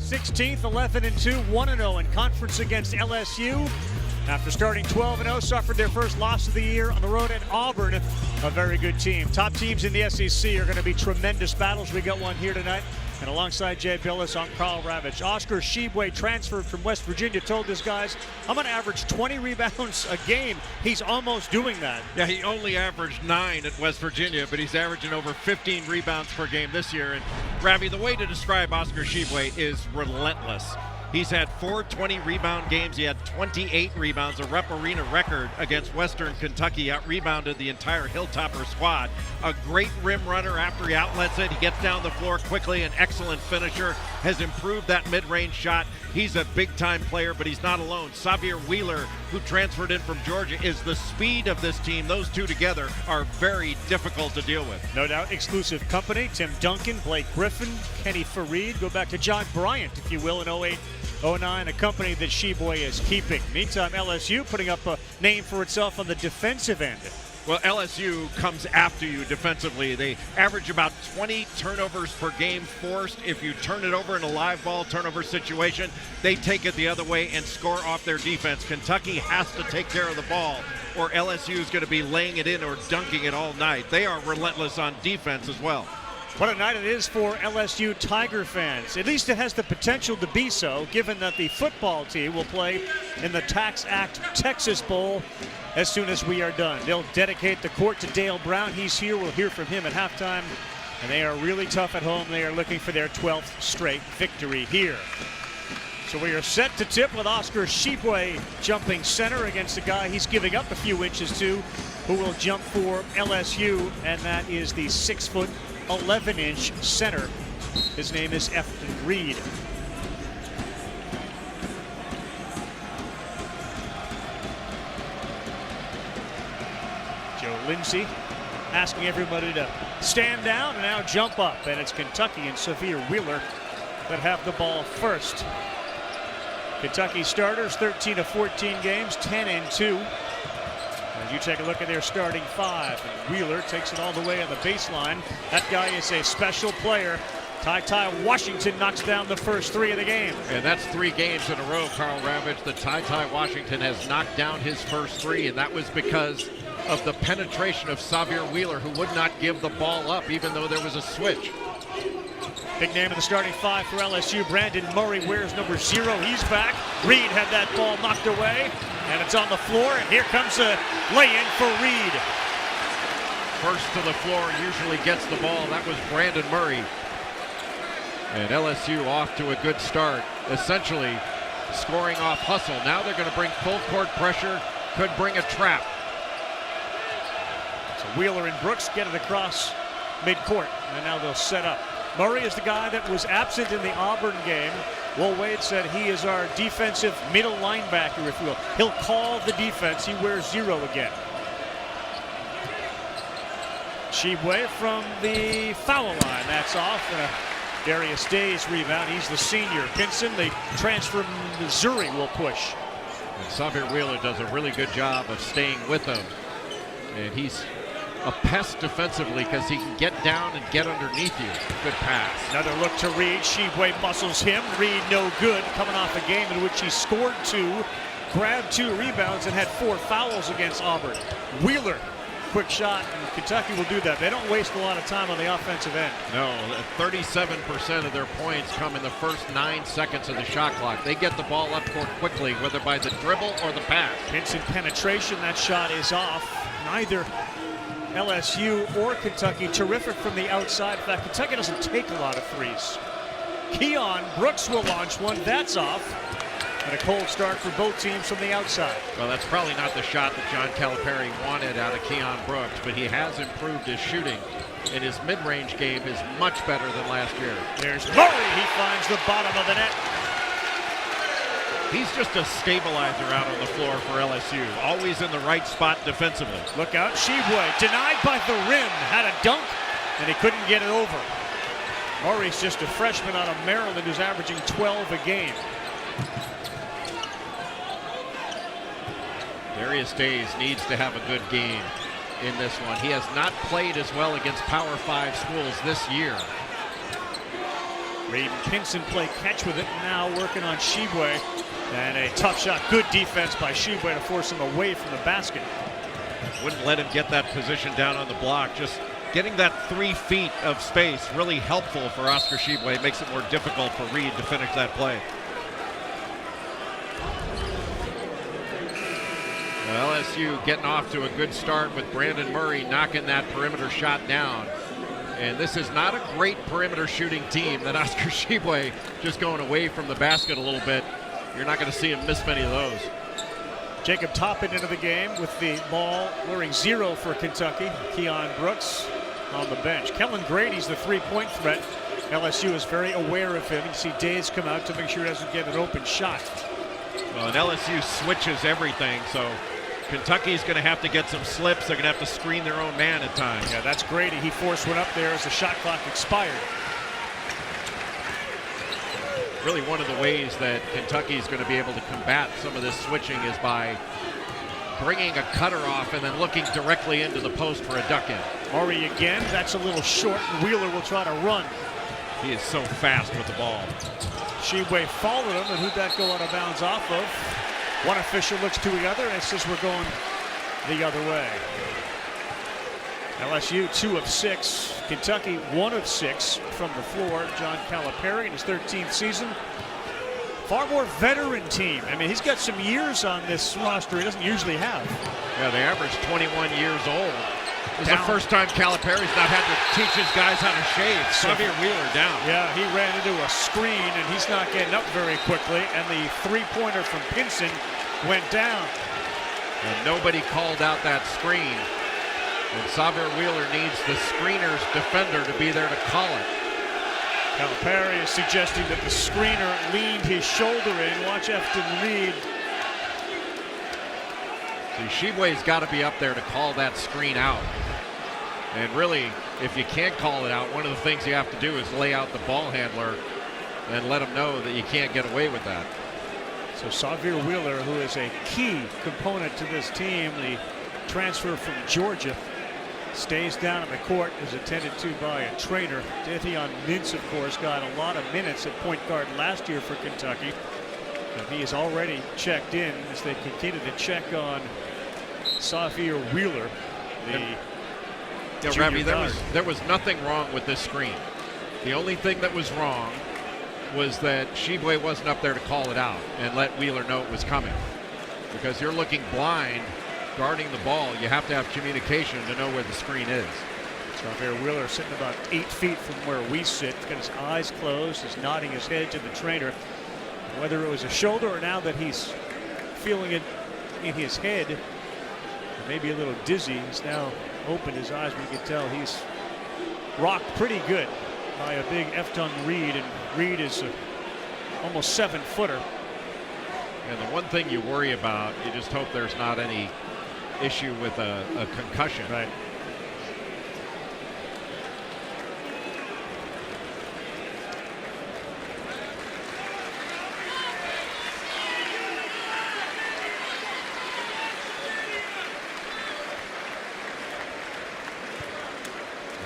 16th, 11-2, 1-0 in conference against LSU. After starting 12-0, suffered their first loss of the year on the road at Auburn, a very good team. Top teams in the SEC are going to be tremendous battles. We got one here tonight. And alongside Jay Billis, I'm Carl Ravitch. Oscar Tshiebwe, transferred from West Virginia, told his guys, I'm going to average 20 rebounds a game. He's almost doing that. Yeah, he only averaged 9 at West Virginia, but he's averaging over 15 rebounds per game this year. And Ravi, the way to describe Oscar Tshiebwe is relentless. He's had 4 20-rebound games. He had 28 rebounds, a Rep Arena record against Western Kentucky. Out-rebounded the entire Hilltopper squad. A great rim runner after he outlets it. He gets down the floor quickly. An excellent finisher. Has improved that mid-range shot. He's a big-time player, but he's not alone. Xavier Wheeler, who transferred in from Georgia, is the speed of this team. Those two together are very difficult to deal with. No doubt, exclusive company. Tim Duncan, Blake Griffin, Kenny Fareed. Go back to John Bryant, if you will, in 08-09, a company that Tshiebwe is keeping. Meantime, LSU putting up a name for itself on the defensive end. Well, LSU comes after you defensively. They average about 20 turnovers per game forced. If you turn it over in a live ball turnover situation, they take it the other way and score off their defense. Kentucky has to take care of the ball, or LSU is going to be laying it in or dunking it all night. They are relentless on defense as well. What a night it is for LSU Tiger fans. At least it has the potential to be so, given that the football team will play in the Tax Act Texas Bowl as soon as we are done. They'll dedicate the court to Dale Brown. He's here. We'll hear from him at halftime. And they are really tough at home. They are looking for their 12th straight victory here. So we are set to tip with Oscar Tshiebwe jumping center against a guy he's giving up a few inches to, who will jump for LSU, and that is the 6'11" center. His name is Efton Reed. Joe Lindsey asking everybody to stand down and now jump up, and it's Kentucky and Xavier Wheeler that have the ball first. Kentucky starters, 13 of 14 games, 10-2. As you take a look at their starting 5, and Wheeler takes it all the way on the baseline. That guy is a special player. Ty Washington knocks down the first 3 of the game. And that's 3 games in a row, Carl Ravitch, that Ty Washington has knocked down his first 3, and that was because of the penetration of Xavier Wheeler, who would not give the ball up even though there was a switch. Big name in the starting 5 for LSU, Brandon Murray wears number 0. He's back. Reed had that ball knocked away, and it's on the floor, and here comes a lay-in for Reed. First to the floor usually gets the ball. That was Brandon Murray. And LSU off to a good start, essentially scoring off hustle. Now they're going to bring full court pressure, could bring a trap. So Wheeler and Brooks get it across midcourt, and now they'll set up. Murray is the guy that was absent in the Auburn game. Will Wade said he is our defensive middle linebacker, if you will. He'll call the defense. He wears 0 again. Tshiebwe from the foul line. That's off. And a Darius Day's rebound. He's the senior. Pinson, the transfer from Missouri, will push. And Xavier Wheeler does a really good job of staying with him. And he's a pest defensively because he can get down and get underneath you. Good pass. Another look to Reed. Tshiebwe muscles him. Reed no good, coming off a game in which he scored 2, grabbed 2 rebounds, and had 4 fouls against Auburn. Wheeler, quick shot, and Kentucky will do that. They don't waste a lot of time on the offensive end. No, 37% of their points come in the first 9 seconds of the shot clock. They get the ball up court quickly, whether by the dribble or the pass. Pinson penetration, that shot is off. Neither LSU or Kentucky terrific from the outside. In fact, Kentucky doesn't take a lot of threes. Keon Brooks will launch one. That's off. And a cold start for both teams from the outside. Well, that's probably not the shot that John Calipari wanted out of Keon Brooks, but he has improved his shooting, and his mid-range game is much better than last year. There's Murray. He finds the bottom of the net. He's just a stabilizer out on the floor for LSU, always in the right spot defensively. Look out, Tshiebwe denied by the rim, had a dunk, and he couldn't get it over. Murray's just a freshman out of Maryland who's averaging 12 a game. Darius Days needs to have a good game in this one. He has not played as well against Power 5 schools this year. Grady and Pinson play catch with it. Now working on Tshiebwe. And a tough shot. Good defense by Tshiebwe to force him away from the basket. Wouldn't let him get that position down on the block. Just getting that 3 feet of space really helpful for Oscar Tshiebwe. It makes it more difficult for Reed to finish that play. LSU getting off to a good start with Brandon Murray knocking that perimeter shot down. And this is not a great perimeter shooting team. That Oscar Tshiebwe just going away from the basket a little bit. You're not going to see him miss many of those. Jacob Toppin into the game with the ball, wearing 0 for Kentucky. Keon Brooks on the bench. Kellen Grady's the three-point threat. LSU is very aware of him. You see Days come out to make sure he doesn't get an open shot. Well, and LSU switches everything, so Kentucky's going to have to get some slips. They're going to have to screen their own man at times. Yeah, that's Grady. He forced one up there as the shot clock expired. Really one of the ways that Kentucky's going to be able to combat some of this switching is by bringing a cutter off and then looking directly into the post for a duck in. Murray again. That's a little short. Wheeler will try to run. He is so fast with the ball. Tshiebwe followed him, and who'd that go out of bounds off of? One official looks to the other and says we're going the other way. LSU 2 of 6. Kentucky 1 of 6 from the floor. John Calipari in his 13th season. Far more veteran team. I mean, he's got some years on this roster he doesn't usually have. Yeah, they average 21 years old. This is the first time Calipari's not had to teach his guys how to shave. Xavier Wheeler down. Yeah, he ran into a screen, and he's not getting up very quickly. And the three-pointer from Pinson went down. And nobody called out that screen. And Xavier Wheeler needs the screener's defender to be there to call it. Calipari is suggesting that the screener leaned his shoulder in. Watch Efton Reed. See, Tshiebwe's got to be up there to call that screen out. And really, if you can't call it out, one of the things you have to do is lay out the ball handler and let him know that you can't get away with that. So Xavier Wheeler, who is a key component to this team, the transfer from Georgia, stays down on the court, is attended to by a trainer. Mintz, of course, got a lot of minutes at point guard last year for Kentucky. And he is already checked in as they continue to check on Xavier Wheeler. Ravi, there was nothing wrong with this screen. The only thing that was wrong was that Tshiebwe wasn't up there to call it out and let Wheeler know it was coming. Because you're looking blind guarding the ball, you have to have communication to know where the screen is. Xavier Wheeler sitting about 8 feet from where we sit. He's got his eyes closed. He's nodding his head to the trainer. Whether it was a shoulder or now that he's feeling it in his head, maybe a little dizzy, he's now opened his eyes. We can tell he's rocked pretty good by a big Efton Reed, and Reed is almost 7-footer. And the one thing you worry about, you just hope there's not any issue with a concussion. Right.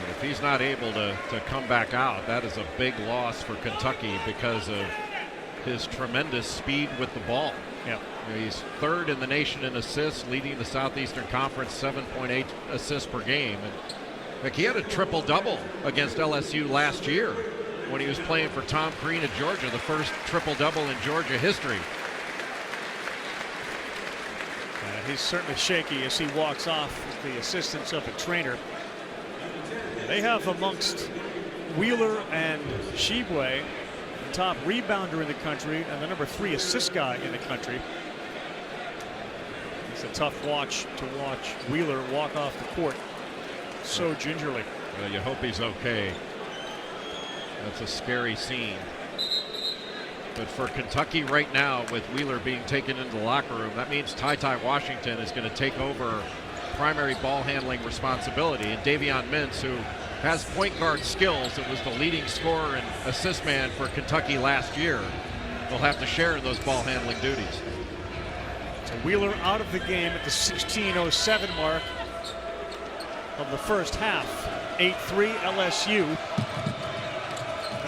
If he's not able to come back out, that is a big loss for Kentucky because of his tremendous speed with the ball. Yeah. He's 3rd in the nation in assists, leading the Southeastern Conference, 7.8 assists per game. And he had a triple-double against LSU last year when he was playing for Tom Crean at Georgia, the first triple-double in Georgia history. He's certainly shaky as he walks off with the assistance of a trainer. They have amongst Wheeler and Tshiebwe the top rebounder in the country and the number 3 assist guy in the country. It's a tough watch to watch Wheeler walk off the court so gingerly. Well, you hope he's okay. That's a scary scene. But for Kentucky right now, with Wheeler being taken into the locker room, that means Ty Washington is going to take over primary ball handling responsibility. And Davion Mintz, who has point guard skills and was the leading scorer and assist man for Kentucky last year, will have to share in those ball handling duties. So Wheeler out of the game at the 16:07 mark of the first half. 8-3 LSU.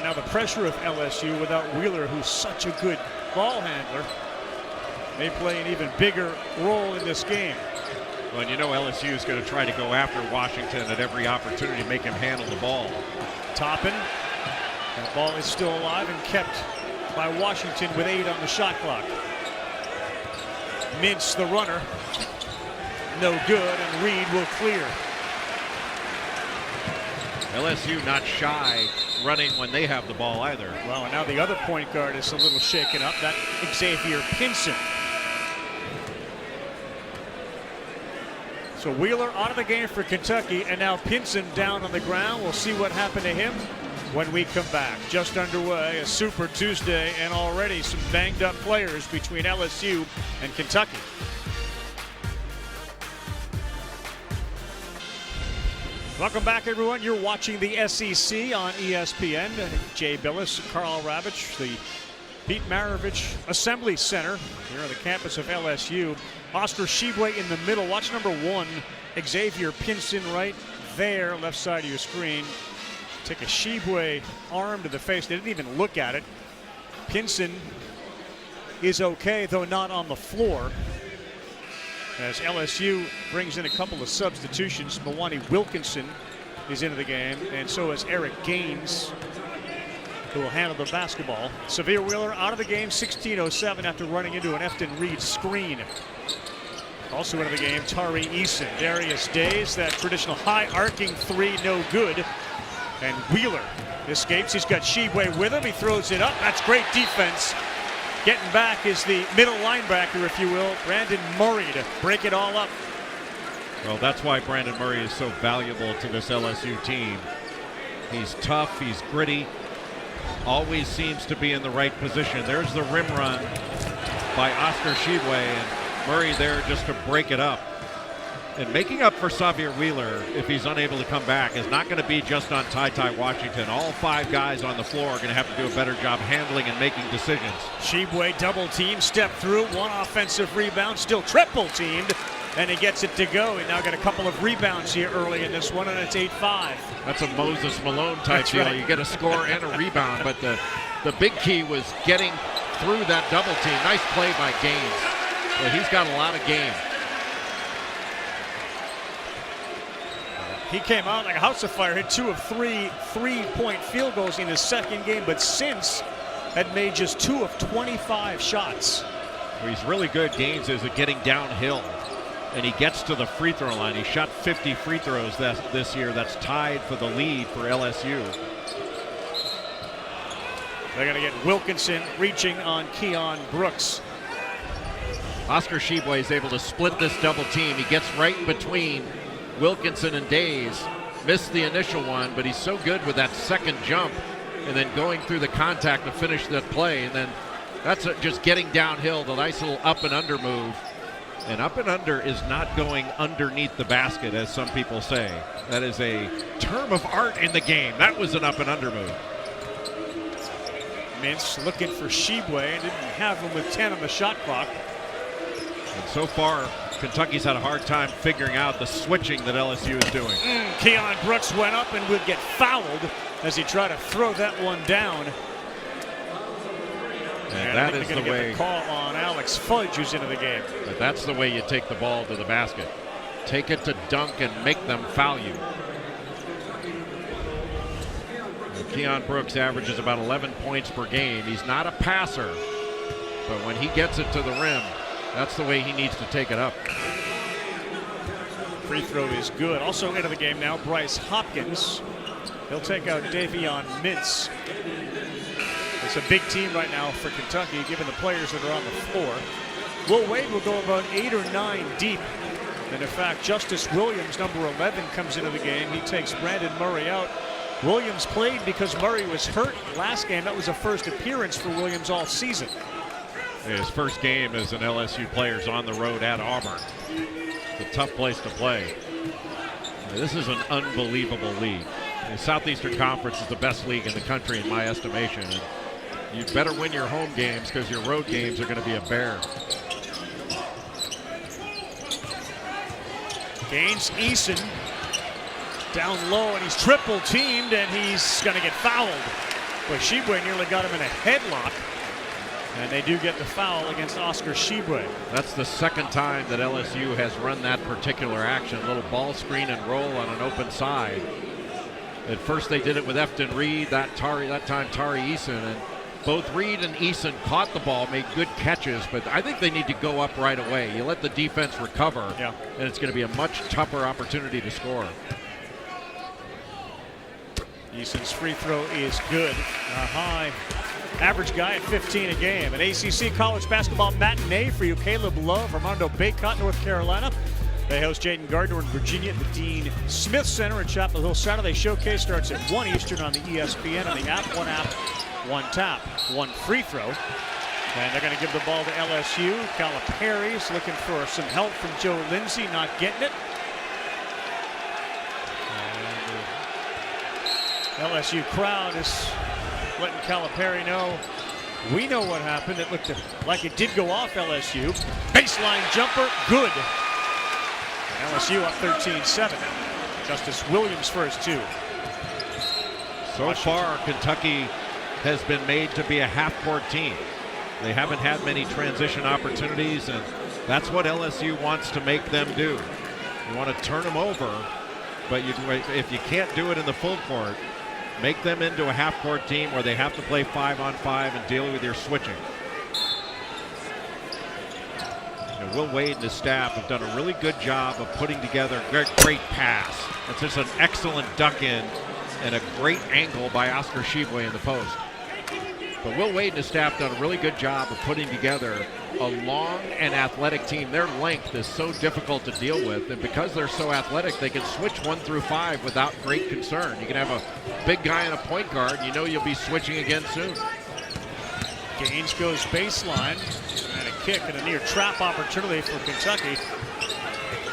now the pressure of LSU without Wheeler, who's such a good ball handler, may play an even bigger role in this game. Well, and you know LSU is going to try to go after Washington at every opportunity to make him handle the ball. Toppin. That ball is still alive and kept by Washington with 8 on the shot clock. Mintz, the runner. No good, and Reed will clear. LSU not shy running when they have the ball either. Well, and now the other point guard is a little shaken up. That Xavier Pinson. So Wheeler out of the game for Kentucky, and now Pinson down on the ground. We'll see what happened to him when we come back. Just underway, a Super Tuesday, and already some banged up players between LSU and Kentucky. Welcome back, everyone. You're watching the SEC on ESPN. Jay Billis, Carl Ravitch, the Pete Maravich Assembly Center here on the campus of LSU. Oscar Tshiebwe in the middle. Watch number 1, Xavier Pinson right there, left side of your screen. Take a Tshiebwe arm to the face. They didn't even look at it. Pinson is okay, though not on the floor, as LSU brings in a couple of substitutions. Mwani Wilkinson is into the game, and so is Eric Gaines, who will handle the basketball. Severe Wheeler out of the game, 16:07 after running into an Efton Reed screen. Also into the game, Tari Eason. Darius Days, that traditional high arcing 3, no good. And Wheeler escapes. He's got Tshiebwe with him. He throws it up. That's great defense. Getting back is the middle linebacker, if you will, Brandon Murray, to break it all up. Well, that's why Brandon Murray is so valuable to this LSU team. He's tough, he's gritty, always seems to be in the right position. There's the rim run by Oscar Tshiebwe, and Murray there just to break it up. And making up for Xavier Wheeler, if he's unable to come back, is not going to be just on Ty Washington. All 5 guys on the floor are going to have to do a better job handling and making decisions. Tshiebwe double team, step through, 1 offensive rebound, still triple teamed, and he gets it to go. He now got a couple of rebounds here early in this one, and it's 8-5. That's a Moses Malone type deal. Right. You get a score and a rebound, but the big key was getting through that double team. Nice play by Gaines. Well, he's got a lot of game. He came out like a house of fire, hit 2 of 3 3-point field goals in his second game, but since had made just 2 of 25 shots. Well, he's really good, Gaines, is at getting downhill, and he gets to the free throw line. He shot 50 free throws this year. That's tied for the lead for LSU. They're going to get Wilkinson reaching on Keon Brooks. Oscar Tshiebwe is able to split this double team. He gets right in between Wilkinson and Days. Missed the initial one, but he's so good with that second jump and then going through the contact to finish that play. And then that's just getting downhill, the nice little up and under move. And up and under is not going underneath the basket, as some people say. That is a term of art in the game. That was an up and under move. Mintz looking for Tshiebwe and didn't have him with 10 on the shot clock. And so far, Kentucky's had a hard time figuring out the switching that LSU is doing. Keon Brooks went up and would get fouled as he tried to throw that one down. And that is the way. Get the call on Alex Fudge, who's into the game. But that's the way you take the ball to the basket. Take it to dunk and make them foul you. And Keon Brooks averages about 11 points per game. He's not a passer, but when he gets it to the rim, that's the way he needs to take it up. Free throw is good. Also into the game now, Bryce Hopkins. He'll take out Davion Mintz. It's a big team right now for Kentucky, given the players that are on the floor. Will Wade will go about 8 or 9 deep. And in fact, Justice Williams, number 11, comes into the game. He takes Brandon Murray out. Williams played because Murray was hurt last game. That was the first appearance for Williams all season. His first game as an LSU player is on the road at Auburn. It's a tough place to play. This is an unbelievable league. The Southeastern Conference is the best league in the country in my estimation. And you better win your home games because your road games are going to be a bear. Gaines Eason down low, and he's triple teamed, and he's going to get fouled. But Tshiebwe nearly got him in a headlock. And they do get the foul against Oscar Tshiebwe. That's the second time that LSU has run that particular action. A little ball screen and roll on an open side. At first they did it with Efton Reed, that time Tari Eason, and both Reed and Eason caught the ball, made good catches, but I think they need to go up right away. You let the defense recover, and it's going to be a much tougher opportunity to score. Eason's free throw is good. A high average guy at 15 a game. An ACC college basketball matinee for you. Caleb Love, Armando Baycott, North Carolina. They host Jaden Gardner in Virginia at the Dean Smith Center in Chapel Hill. Saturday showcase starts at 1 Eastern on the ESPN on the app, one tap, one free throw. And they're going to give the ball to LSU. Calipari's looking for some help from Joe Lindsay, not getting it. And the LSU crowd is letting Calipari know, we know what happened. It looked like it did go off LSU. Baseline jumper, good. LSU up 13-7. Justice Williams first two. So far, Kentucky has been made to be a half-court team. They haven't had many transition opportunities, and that's what LSU wants to make them do. You want to turn them over, but if you can't do it in the full court, make them into a half-court team where they have to play 5-on-5 and deal with your switching. Will Wade and his staff have done a really good job of putting together a great pass. It's just an excellent duck in and a great angle by Oscar Tshiebwe in the post. But Will Wade and his staff done a really good job of putting together a long and athletic team. Their length is so difficult to deal with, and because they're so athletic, they can switch 1 through 5 without great concern. You can have a big guy and a point guard, and you know you'll be switching again soon. Gaines goes baseline, and a kick and a near trap opportunity for Kentucky.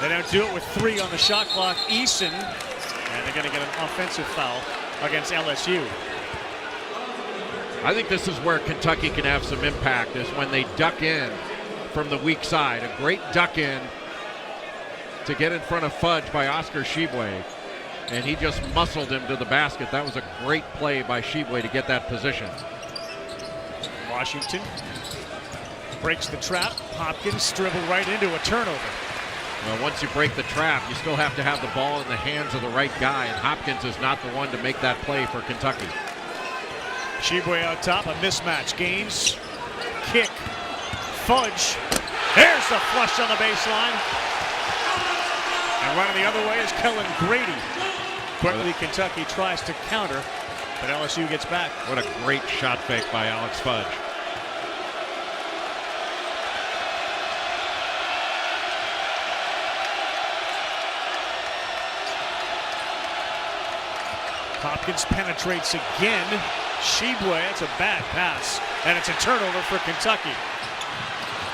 They don't do it with 3 on the shot clock. Eason, and they're going to get an offensive foul against LSU. I think this is where Kentucky can have some impact, is when they duck in from the weak side. A great duck in to get in front of Fudge by Oscar Tshiebwe, and he just muscled him to the basket. That was a great play by Tshiebwe to get that position. Washington breaks the trap. Hopkins dribble right into a turnover. Well, once you break the trap, you still have to have the ball in the hands of the right guy, and Hopkins is not the one to make that play for Kentucky. Tshiebwe out top, a mismatch. Gaines, kick, Fudge. There's the flush on the baseline. And running the other way is Kellen Grady. Quickly, Kentucky tries to counter, but LSU gets back. What a great shot fake by Alex Fudge. Hopkins penetrates again. Tshiebwe, it's a bad pass, and it's a turnover for Kentucky.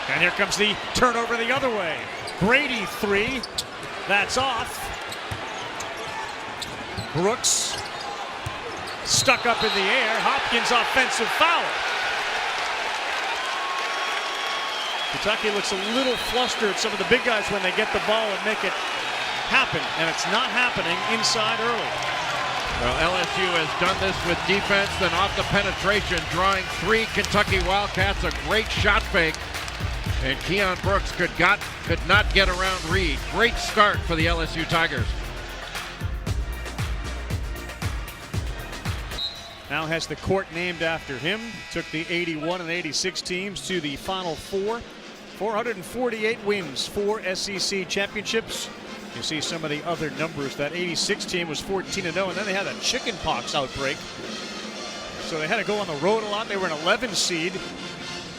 And here comes the turnover the other way. Grady 3, that's off. Brooks stuck up in the air. Hopkins offensive foul. Kentucky looks a little flustered, some of the big guys, when they get the ball and make it happen, and it's not happening inside early. Well, LSU has done this with defense, then off the penetration, drawing 3 Kentucky Wildcats, a great shot fake. And Keon Brooks could not get around Reed. Great start for the LSU Tigers. Now has the court named after him. Took the 81 and 86 teams to the Final Four. 448 wins, 4 SEC championships. You see some of the other numbers. That 86 team was 14-0, and then they had a chickenpox outbreak. So they had to go on the road a lot. They were an 11 seed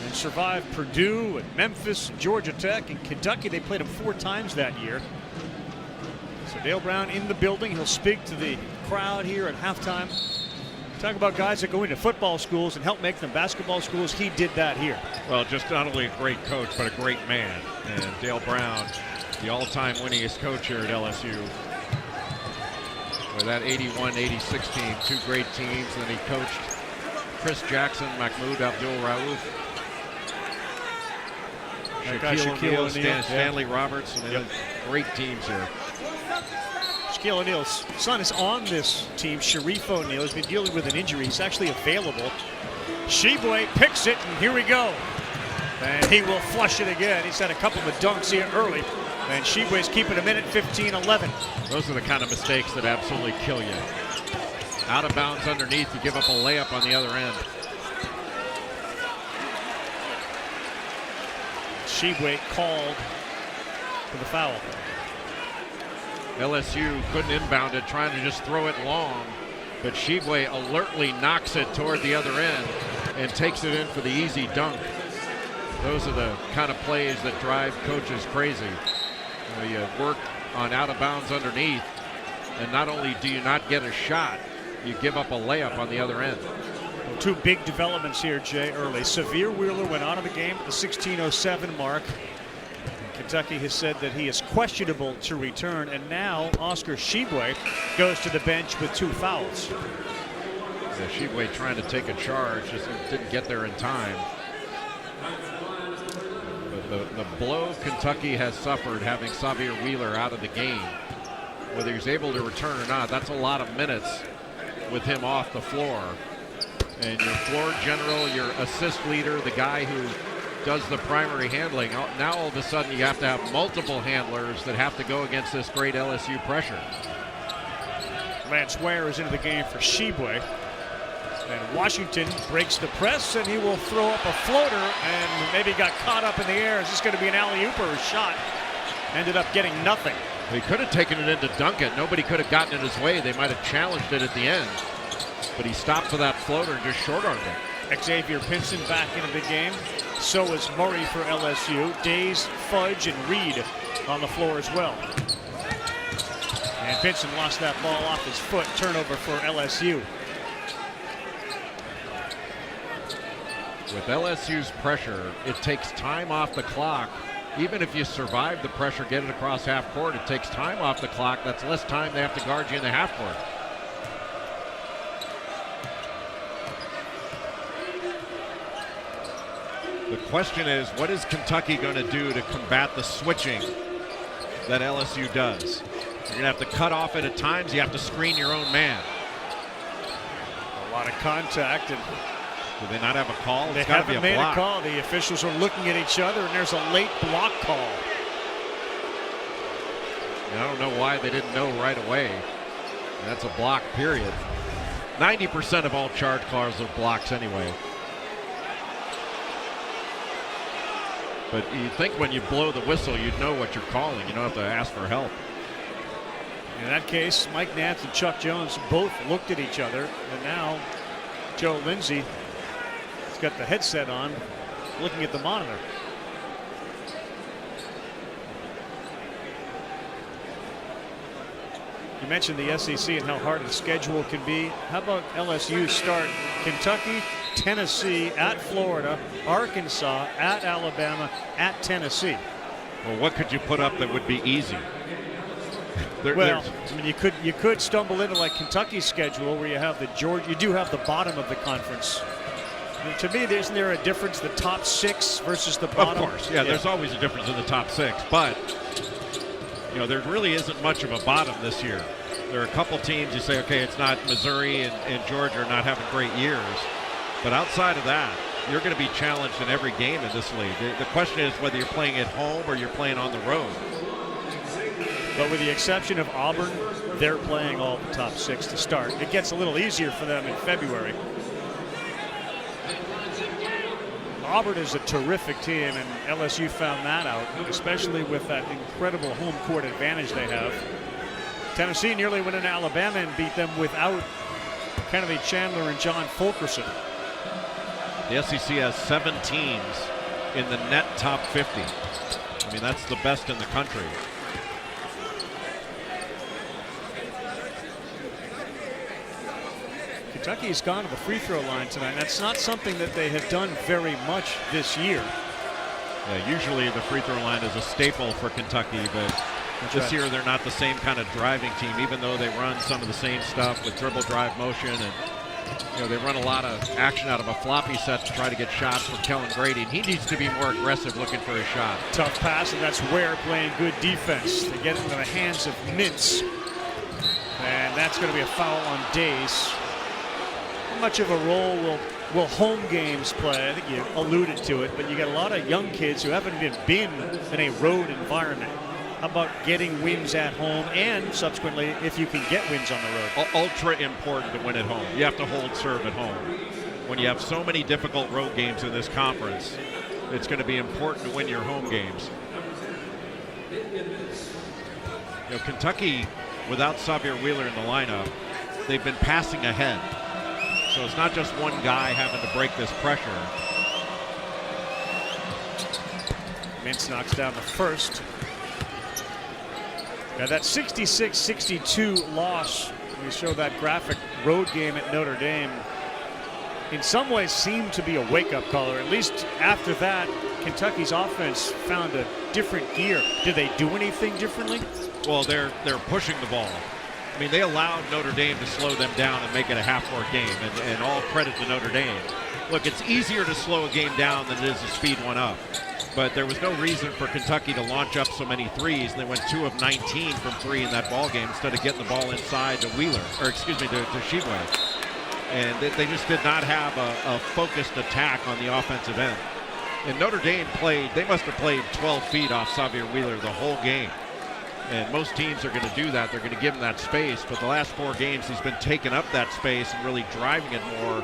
and survived Purdue and Memphis, Georgia Tech, and Kentucky. They played them 4 times that year. So Dale Brown in the building. He'll speak to the crowd here at halftime. Talk about guys that go into football schools and help make them basketball schools. He did that here. Well, just not only a great coach, but a great man. And Dale Brown, the all-time winningest coach here at LSU. With that 81-86 team, 2 great teams. And then he coached Chris Jackson, Mahmoud Abdul-Rauf, Shaquille O'Neal, Stanley Roberts. And great teams here. Shaquille O'Neal's son is on this team. Sharif O'Neal has been dealing with an injury. He's actually available. Tshiebwe picks it, and here we go. And he will flush it again. He's had a couple of dunks here early. And Tshiebwe's keeping him in at 15-11. Those are the kind of mistakes that absolutely kill you. Out of bounds underneath, you give up a layup on the other end. Tshiebwe called for the foul. LSU couldn't inbound it, trying to just throw it long. But Tshiebwe alertly knocks it toward the other end and takes it in for the easy dunk. Those are the kind of plays that drive coaches crazy. You work on out of bounds underneath, and not only do you not get a shot, you give up a layup on the other end. Two big developments here, Jay, early. Severe Wheeler went out of the game at the 16:07 mark. Kentucky has said that he is questionable to return, and now Oscar Tshiebwe goes to the bench with 2 fouls. Yeah, Tshiebwe trying to take a charge, just didn't get there in time. The blow Kentucky has suffered having Severe Wheeler out of the game, whether he's able to return or not, that's a lot of minutes with him off the floor. And your floor general, your assist leader, the guy who does the primary handling, now all of a sudden you have to have multiple handlers that have to go against this great LSU pressure. Lance Ware is into the game for Tshiebwe. And Washington breaks the press, and he will throw up a floater, and maybe got caught up in the air. Is this going to be an alley-oop or a shot? Ended up getting nothing. He could have taken it in to dunk it. Nobody could have gotten in his way. They might have challenged it at the end. But he stopped for that floater and just short-armed it. Xavier Pinson back into the game. So is Murray for LSU. Days, Fudge, and Reed on the floor as well. And Pinson lost that ball off his foot. Turnover for LSU. With LSU's pressure, it takes time off the clock. Even if you survive the pressure, get it across half court, it takes time off the clock. That's less time they have to guard you in the half court. The question is, what is Kentucky going to do to combat the switching that LSU does? You're going to have to cut off it at times. You have to screen your own man. A lot of contact. And do they not have a call? They haven't made a call. The officials are looking at each other, and there's a late block call. And I don't know why they didn't know right away. That's a block, period. 90% of all charge calls are blocks anyway. But you think when you blow the whistle, you'd know what you're calling. You don't have to ask for help. In that case, Mike Nance and Chuck Jones both looked at each other, and now Joe Lindsay has got the headset on, looking at the monitor. You mentioned the SEC and how hard the schedule can be. How about LSU start Kentucky, Tennessee, at Florida, Arkansas, at Alabama, at Tennessee? Well, what could you put up that would be easy? I mean, you could stumble into like Kentucky's schedule, where you have you do have the bottom of the conference. I mean, to me, isn't there a difference, the top 6 versus the bottom? Of course, yeah, there's always a difference in the top 6, but you know, there really isn't much of a bottom this year. There are a couple teams you say, okay, it's not Missouri and Georgia are not having great years, but outside of that, you're going to be challenged in every game in this league. The question is whether you're playing at home or you're playing on the road. But with the exception of Auburn, they're playing all the top 6 to start. It gets a little easier for them in February. Auburn is a terrific team, and LSU found that out, especially with that incredible home court advantage they have. Tennessee nearly went into Alabama and beat them without Kennedy Chandler and John Fulkerson. The SEC has 7 teams in the net top 50. I mean, that's the best in the country. Kentucky's gone to the free throw line tonight. That's not something that they have done very much this year. Yeah, usually the free throw line is a staple for Kentucky, but this year they're not the same kind of driving team, even though they run some of the same stuff with dribble drive motion, and you know, they run a lot of action out of a floppy set to try to get shots for Kellen Grady, and he needs to be more aggressive looking for a shot. Tough pass, and that's Ware playing good defense. They get it into the hands of Mintz. And that's going to be a foul on Days. How much of a role will home games play? I think you alluded to it, but you got a lot of young kids who haven't even been in a road environment. How about getting wins at home and subsequently if you can get wins on the road? Ultra important to win at home. You have to hold serve at home. When you have so many difficult road games in this conference, it's going to be important to win your home games. You know, Kentucky, without Xavier Wheeler in the lineup, they've been passing ahead. So it's not just one guy having to break this pressure. Mintz knocks down the first. Now that 66-62 loss, we show that graphic road game at Notre Dame, in some ways seemed to be a wake-up call, or at least after that, Kentucky's offense found a different gear. Did they do anything differently? Well, they're pushing the ball. I mean, they allowed Notre Dame to slow them down and make it a half-court game, and all credit to Notre Dame. Look, it's easier to slow a game down than it is to speed one up. But there was no reason for Kentucky to launch up so many threes, and they went 2 of 19 from 3 in that ball game instead of getting the ball inside to Wheeler, or excuse me, to Tshiebwe. And they just did not have a focused attack on the offensive end. And Notre Dame played, they must have played 12 feet off Xavier Wheeler the whole game. And most teams are going to do that. They're going to give him that space. But the last 4 games, he's been taking up that space and really driving it more.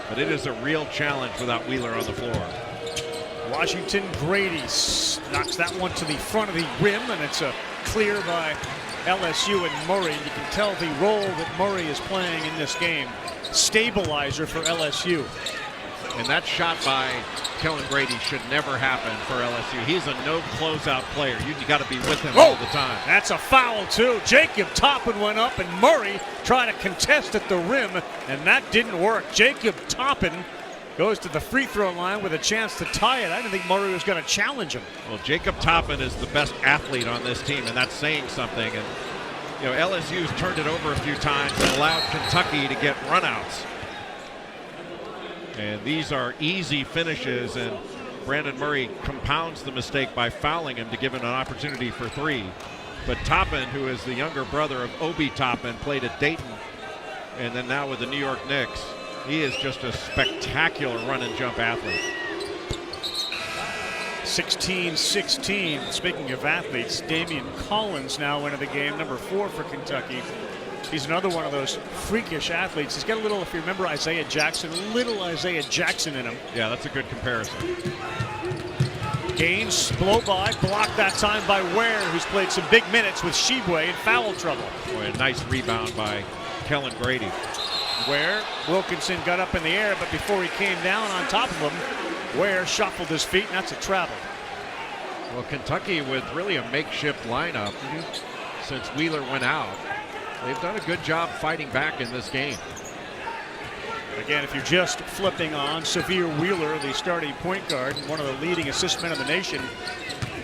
But it is a real challenge without Wheeler on the floor. Washington, Grady knocks that one to the front of the rim, and it's a clear by LSU and Murray. You can tell the role that Murray is playing in this game. Stabilizer for LSU. And that shot by Kellen Grady should never happen for LSU. He's a no closeout player. You got to be with him all the time. That's a foul too. Jacob Toppin went up and Murray tried to contest at the rim, and that didn't work. Jacob Toppin goes to the free throw line with a chance to tie it. I didn't think Murray was going to challenge him. Well, Jacob Toppin is the best athlete on this team, and that's saying something. And you know, LSU's turned it over a few times and allowed Kentucky to get runouts. And these are easy finishes, and Brandon Murray compounds the mistake by fouling him to give him an opportunity for 3. But Toppin, who is the younger brother of Obi Toppin, played at Dayton and then now with the New York Knicks. He is just a spectacular run and jump athlete. 16-16. Speaking of athletes, Damian Collins now into the game, number 4 for Kentucky. He's another one of those freakish athletes. He's got a little, if you remember Isaiah Jackson, little Isaiah Jackson in him. Yeah, that's a good comparison. Gaines, blow by, blocked that time by Ware, who's played some big minutes with Tshiebwe in foul trouble. Boy, a nice rebound by Kellen Grady. Ware, Wilkinson got up in the air, but before he came down on top of him, Ware shuffled his feet, and that's a travel. Well, Kentucky with really a makeshift lineup since Wheeler went out. They've done a good job fighting back in this game. Again, if you're just flipping on, Xavier Wheeler, the starting point guard, one of the leading assist men in the nation,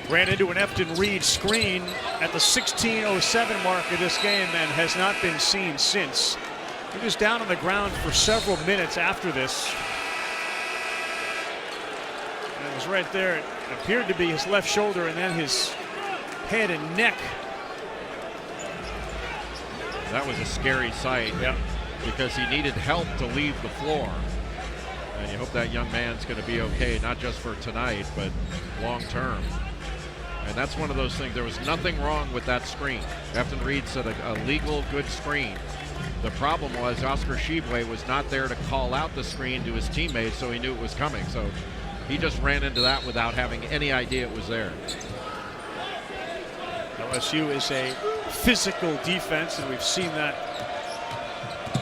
ran into an Efton Reed screen at the 16:07 mark of this game and has not been seen since. He was down on the ground for several minutes after this. And it was right there. It appeared to be his left shoulder and then his head and neck. That was a scary sight because he needed help to leave the floor. And you hope that young man's going to be okay, not just for tonight, but long term. And that's one of those things. There was nothing wrong with that screen. Efton Reed said a legal, good screen. The problem was Oscar Tshiebwe was not there to call out the screen to his teammates, so he knew it was coming. So he just ran into that without having any idea it was there. LSU is a physical defense, and we've seen that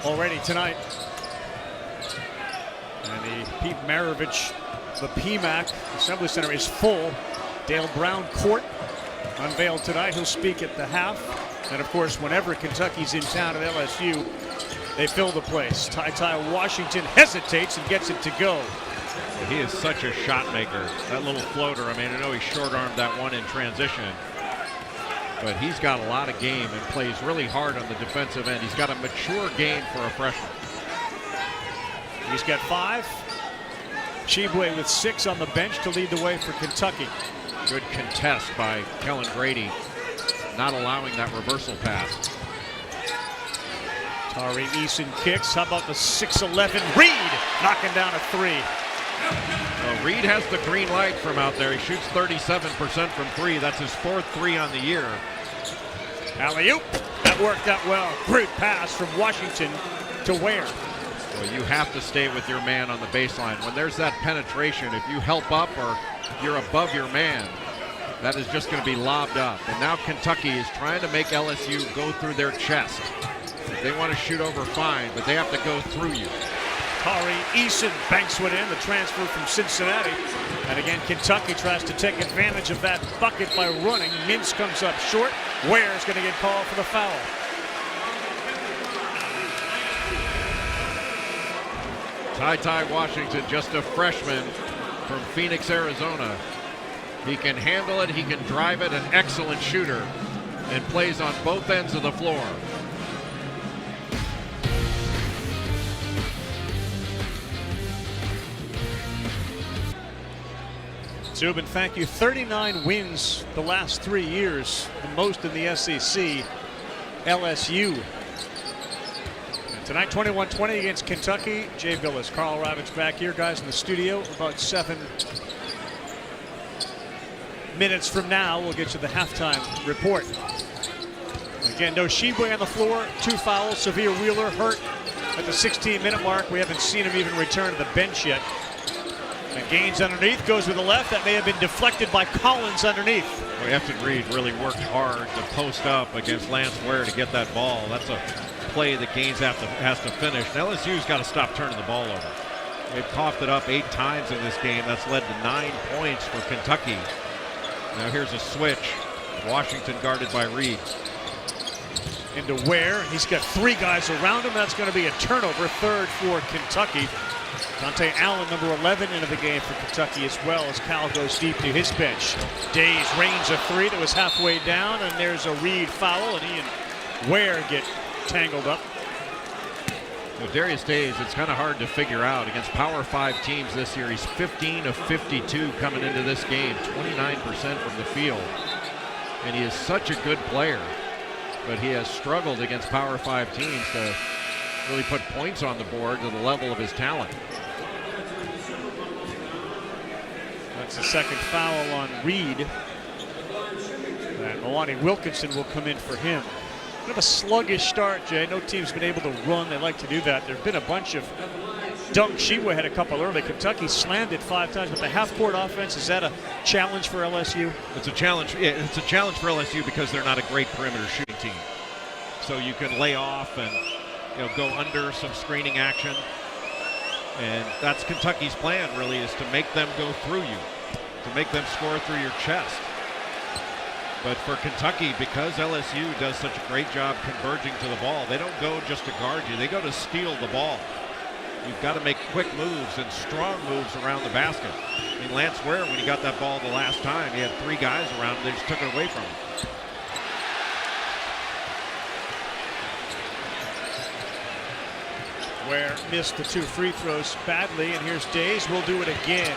already tonight. And the Pete Maravich, the PMAC Assembly Center is full. Dale Brown Court unveiled tonight. He'll speak at the half. And of course, whenever Kentucky's in town at LSU, they fill the place. Ty Washington hesitates and gets it to go. Well, he is such a shot maker. That little floater, I mean, I know he short-armed that one in transition, but he's got a lot of game and plays really hard on the defensive end. He's got a mature game for a freshman. He's got 5. Tshiebwe with 6 on the bench to lead the way for Kentucky. Good contest by Kellen Grady. not allowing that reversal pass. Tari Eason kicks. How about the 6'11" Reed knocking down a three? Well, Reed has the green light from out there. He shoots 37% from three. That's his 4th three on the year. Alley-oop. That worked out well. Great pass from Washington to Ware. Well, you have to stay with your man on the baseline. When there's that penetration, if you help up or you're above your man, that is just going to be lobbed up. And now Kentucky is trying to make LSU go through their chest. If they want to shoot over, fine, but they have to go through you. Tari Eason banks one in, the transfer from Cincinnati. And again, Kentucky tries to take advantage of that bucket by running. Mintz comes up short. Ware is going to get called for the foul. Ty Washington, just a freshman from Phoenix, Arizona. He can handle it, he can drive it, an excellent shooter, and plays on both ends of the floor. Zubin, thank you. 39 wins the last 3 years, the most in the SEC. LSU. And tonight, 21-20 against Kentucky. Jay Billis, Carl Ravitch back here, guys in the studio. About 7 minutes from now, we'll get you the halftime report. Again, no Tshiebwe on the floor, 2 fouls. Severe Wheeler hurt at the 16-minute mark. We haven't seen him even return to the bench yet. And Gaines underneath, goes with the left. That may have been deflected by Collins underneath. Well, Efton Reed really worked hard to post up against Lance Ware to get that ball. That's a play that Gaines has to finish. And LSU's got to stop turning the ball over. They've coughed it up 8 times in this game. That's led to 9 points for Kentucky. Now here's a switch. Washington guarded by Reed. Into Ware. He's got 3 guys around him. That's going to be a turnover, 3rd for Kentucky. Dante Allen, number 11, into the game for Kentucky as well as Cal goes deep to his bench. Days range a 3 that was halfway down, and there's a Reed foul, and he and Ware get tangled up. Well, Darius Days, it's kind of hard to figure out. Against Power 5 teams this year, he's 15 of 52 coming into this game, 29% from the field. And he is such a good player, but he has struggled against Power 5 teams to really put points on the board to the level of his talent. That's the 2nd foul on Reed. And Milani Wilkinson will come in for him. Kind of a sluggish start, Jay. No team's been able to run. They like to do that. There have been a bunch of dunks. Tshiebwe had a couple early. Kentucky slammed it 5 times, but the half-court offense, is that a challenge for LSU? It's a challenge. Yeah, it's a challenge for LSU because they're not a great perimeter shooting team. So you can lay off and go under some screening action. And that's Kentucky's plan, really, is to make them go through you, to make them score through your chest. But for Kentucky, because LSU does such a great job converging to the ball, they don't go just to guard you, they go to steal the ball. You've got to make quick moves and strong moves around the basket. I mean, Lance Ware, when he got that ball the last time, he had 3 guys around him, they just took it away from him. Ware missed the 2 free throws badly, and here's Days. We'll do it again.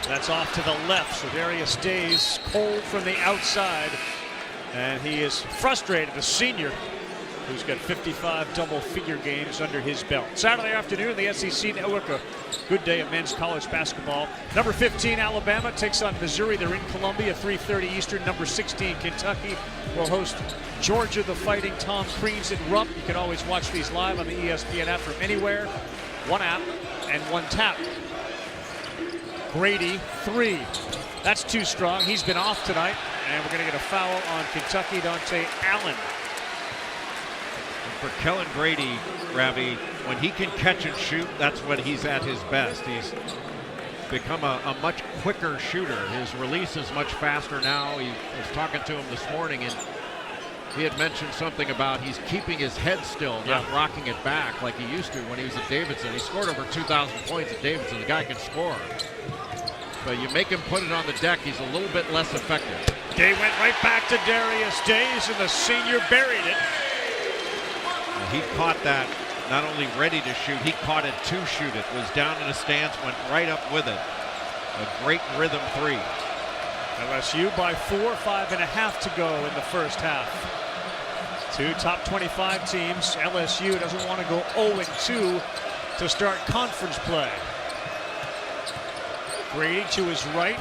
That's off to the left, so Darius Days cold from the outside, and he is frustrated, the senior, who's got 55 double-figure games under his belt. Saturday afternoon, the SEC Network, a good day of men's college basketball. Number 15, Alabama, takes on Missouri. They're in Columbia, 3:30 Eastern. Number 16, Kentucky, will host Georgia, the Fighting Tom Creans at Rupp. You can always watch these live on the ESPN app from anywhere. 1 app and 1 tap. Grady, 3. That's too strong. He's been off tonight, and we're going to get a foul on Kentucky. Dante Allen. For Kellen Grady, Ravi, when he can catch and shoot, that's when he's at his best. He's become a much quicker shooter. His release is much faster now. He was talking to him this morning, and he had mentioned something about he's keeping his head still, not rocking it back like he used to when he was at Davidson. He scored over 2,000 points at Davidson. The guy can score. But you make him put it on the deck, he's a little bit less effective. Day went right back to Darius Days, and the senior buried it. He caught that, not only ready to shoot, he caught it to shoot it. Was down in a stance, went right up with it. A great rhythm 3. LSU by 4, 5.5 to go in the first half. Two top 25 teams. LSU doesn't want to go 0-2 to start conference play. Grady to his right.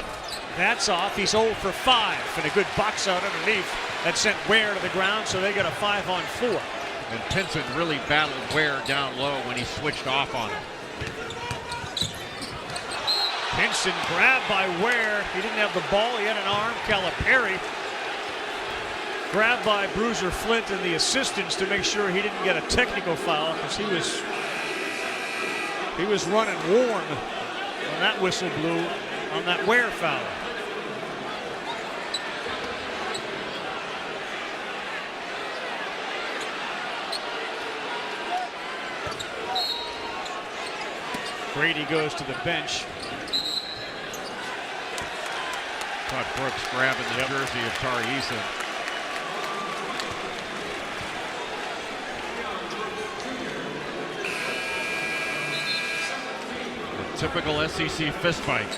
That's off. He's 0 for 5. And a good box out underneath that sent Ware to the ground, so they got a 5-on-4. And Pinson really battled Ware down low when he switched off on him. Pinson grabbed by Ware. He didn't have the ball. He had an arm. Calipari grabbed by Bruiser Flint and the assistants to make sure he didn't get a technical foul, because he was running warm when that whistle blew on that Ware foul. Grady goes to the bench. Caught Brooks grabbing the jersey of Tari Eason. A typical SEC fistfight.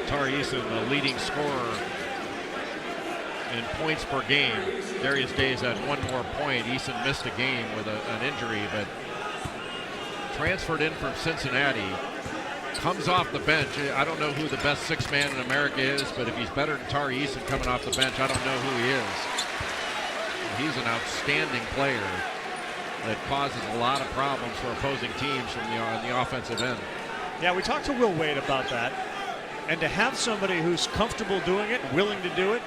Tari Eason, the leading scorer in points per game. Darius Days had one more point. Eason missed a game with an injury, but transferred in from Cincinnati. Comes off the bench. I don't know who the best sixth man in America is, but if he's better than Tari Eason coming off the bench, I don't know who he is. He's an outstanding player that causes a lot of problems for opposing teams from the offensive end. Yeah, we talked to Will Wade about that. And to have somebody who's comfortable doing it, willing to do it,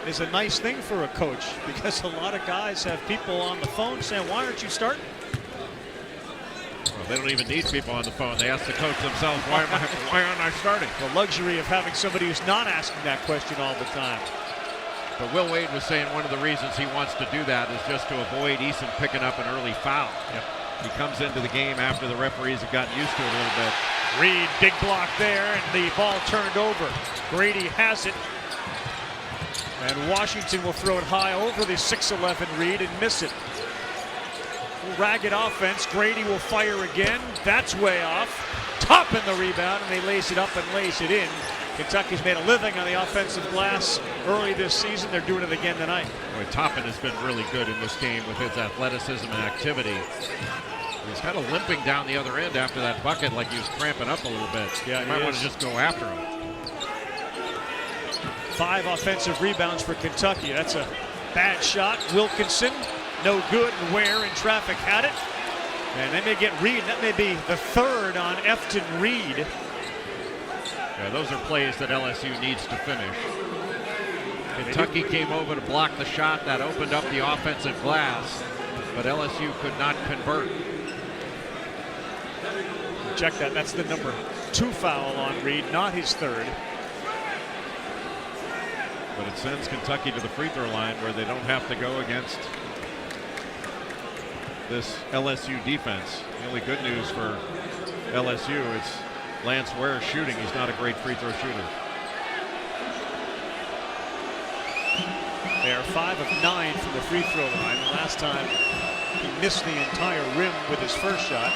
is a nice thing for a coach, because a lot of guys have people on the phone saying, why aren't you starting? Well, they don't even need people on the phone. They ask the coach themselves, why aren't I starting? The luxury of having somebody who's not asking that question all the time. But Will Wade was saying one of the reasons he wants to do that is just to avoid Eason picking up an early foul. Yep. He comes into the game after the referees have gotten used to it a little bit. Reed, big block there, and the ball turned over. Grady has it. And Washington will throw it high over the 6'11 Reed and miss it. Ragged offense. Grady will fire again. That's way off. Toppin the rebound, and they lace it up and lace it in. Kentucky's made a living on the offensive glass early this season. They're doing it again tonight. Boy, Toppin has been really good in this game with his athleticism and activity. He's kind of limping down the other end after that bucket, like he was cramping up a little bit. Yeah, you might want to just go after him. 5 offensive rebounds for Kentucky. That's a bad shot. Wilkinson, no good. And Ware in traffic had it. And they may get Reed. That may be the third on Efton Reed. Yeah, those are plays that LSU needs to finish. Kentucky came over to block the shot. That opened up the offensive glass, but LSU could not convert. Check that. That's the number 2 foul on Reed, not his third. But it sends Kentucky to the free throw line where they don't have to go against this LSU defense. The only good news for LSU, it's Lance Ware shooting. He's not a great free throw shooter. They are 5 of 9 from the free throw line. The last time he missed the entire rim with his first shot.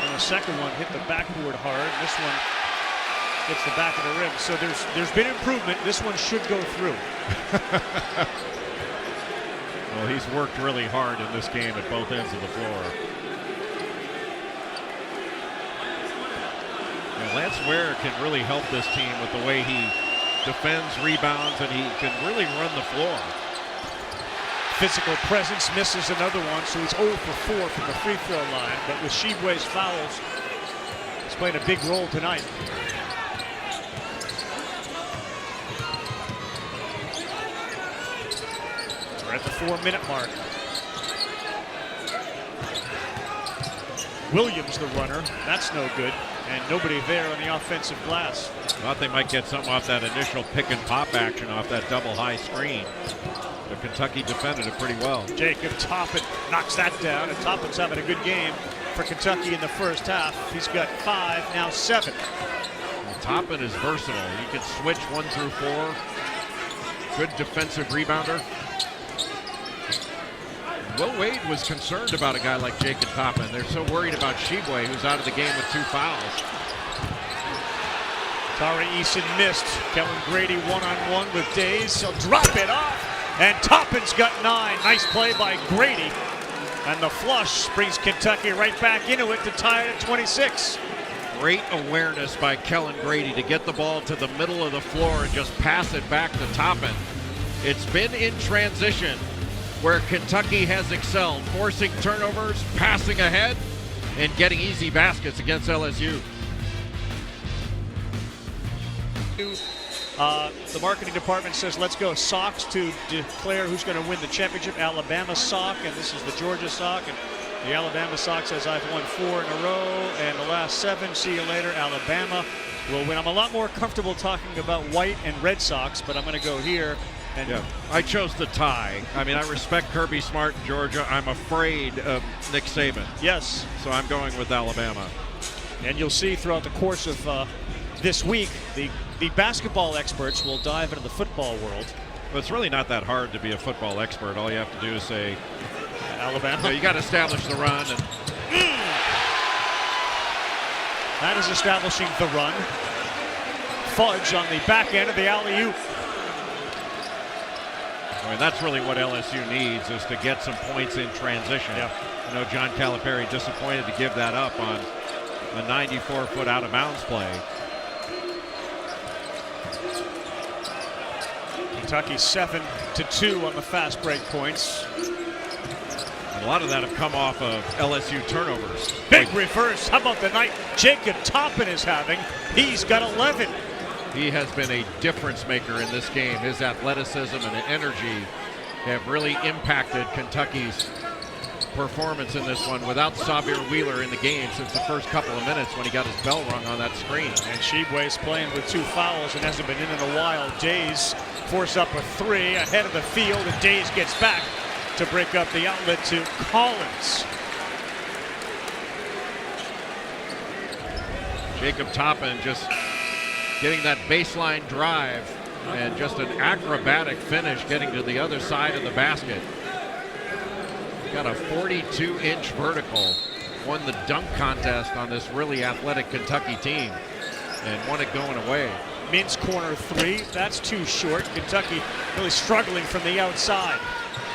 And the second one hit the backboard hard. This one hits the back of the rim. So there's been improvement. This one should go through. Well, he's worked really hard in this game at both ends of the floor. Now, Lance Ware can really help this team with the way he defends, rebounds, and he can really run the floor. Physical presence, misses another one, so he's 0 for 4 from the free throw line. But with Tshiebwe's fouls, he's playing a big role tonight. We're at the 4-minute mark. Williams, the runner, that's no good. And nobody there on the offensive glass. Thought they might get something off that initial pick and pop action off that double high screen. But Kentucky defended it pretty well. Jacob Toppin knocks that down, and Toppin's having a good game for Kentucky in the first half. He's got 5, now 7. Well, Toppin is versatile. He can switch 1 through 4. Good defensive rebounder. Will Wade was concerned about a guy like Jacob Toppin. They're so worried about Tshiebwe, who's out of the game with 2 fouls. Tari Eason missed. Kellen Grady one-on-one with Days. He'll drop it off. And Toppin's got 9. Nice play by Grady. And the flush brings Kentucky right back into it to tie it at 26. Great awareness by Kellen Grady to get the ball to the middle of the floor and just pass it back to Toppin. It's been in transition where Kentucky has excelled, forcing turnovers, passing ahead, and getting easy baskets against LSU. The marketing department says let's go Sox to declare who's going to win the championship. Alabama sock, and this is the Georgia sock. And the Alabama sock says I've won 4 in a row, and the last 7. See you later, Alabama will win. I'm a lot more comfortable talking about white and red Sox, but I'm going to go here. And yeah, I chose the tie. I mean, I respect Kirby Smart in Georgia. I'm afraid of Nick Saban. Yes. So I'm going with Alabama. And you'll see throughout the course of this week, the basketball experts will dive into the football world. Well, it's really not that hard to be a football expert. All you have to do is say, Alabama. You got to establish the run. And That is establishing the run. Fudge on the back end of the alley-oop. I mean, that's really what LSU needs, is to get some points in transition. Yeah. I know John Calipari disappointed to give that up on a 94-foot out-of-bounds play. Kentucky 7-2 on the fast break points. And a lot of that have come off of LSU turnovers. Big reverse. How about the night Jacob Toppin is having? He's got 11. He has been a difference maker in this game. His athleticism and energy have really impacted Kentucky's performance in this one without Xavier Wheeler in the game since the first couple of minutes when he got his bell rung on that screen. And Tshiebwe's playing with 2 fouls and hasn't been in a while. Days force up a 3 ahead of the field, and Days gets back to break up the outlet to Collins. Jacob Toppin just getting that baseline drive and just an acrobatic finish getting to the other side of the basket. Got a 42-inch vertical, won the dunk contest on this really athletic Kentucky team and won it going away. Mintz corner 3, that's too short. Kentucky really struggling from the outside.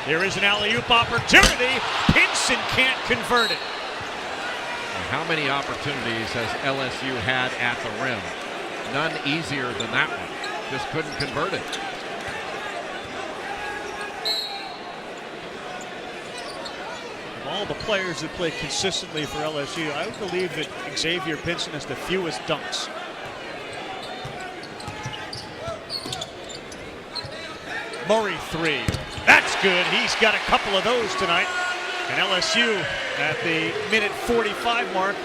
There is an alley-oop opportunity. Pinson can't convert it. And how many opportunities has LSU had at the rim? None easier than that one. Just couldn't convert it. Of all the players that play consistently for LSU, I would believe that Xavier Pinson has the fewest dunks. Murray 3. That's good. He's got a couple of those tonight. And LSU at the minute 45 mark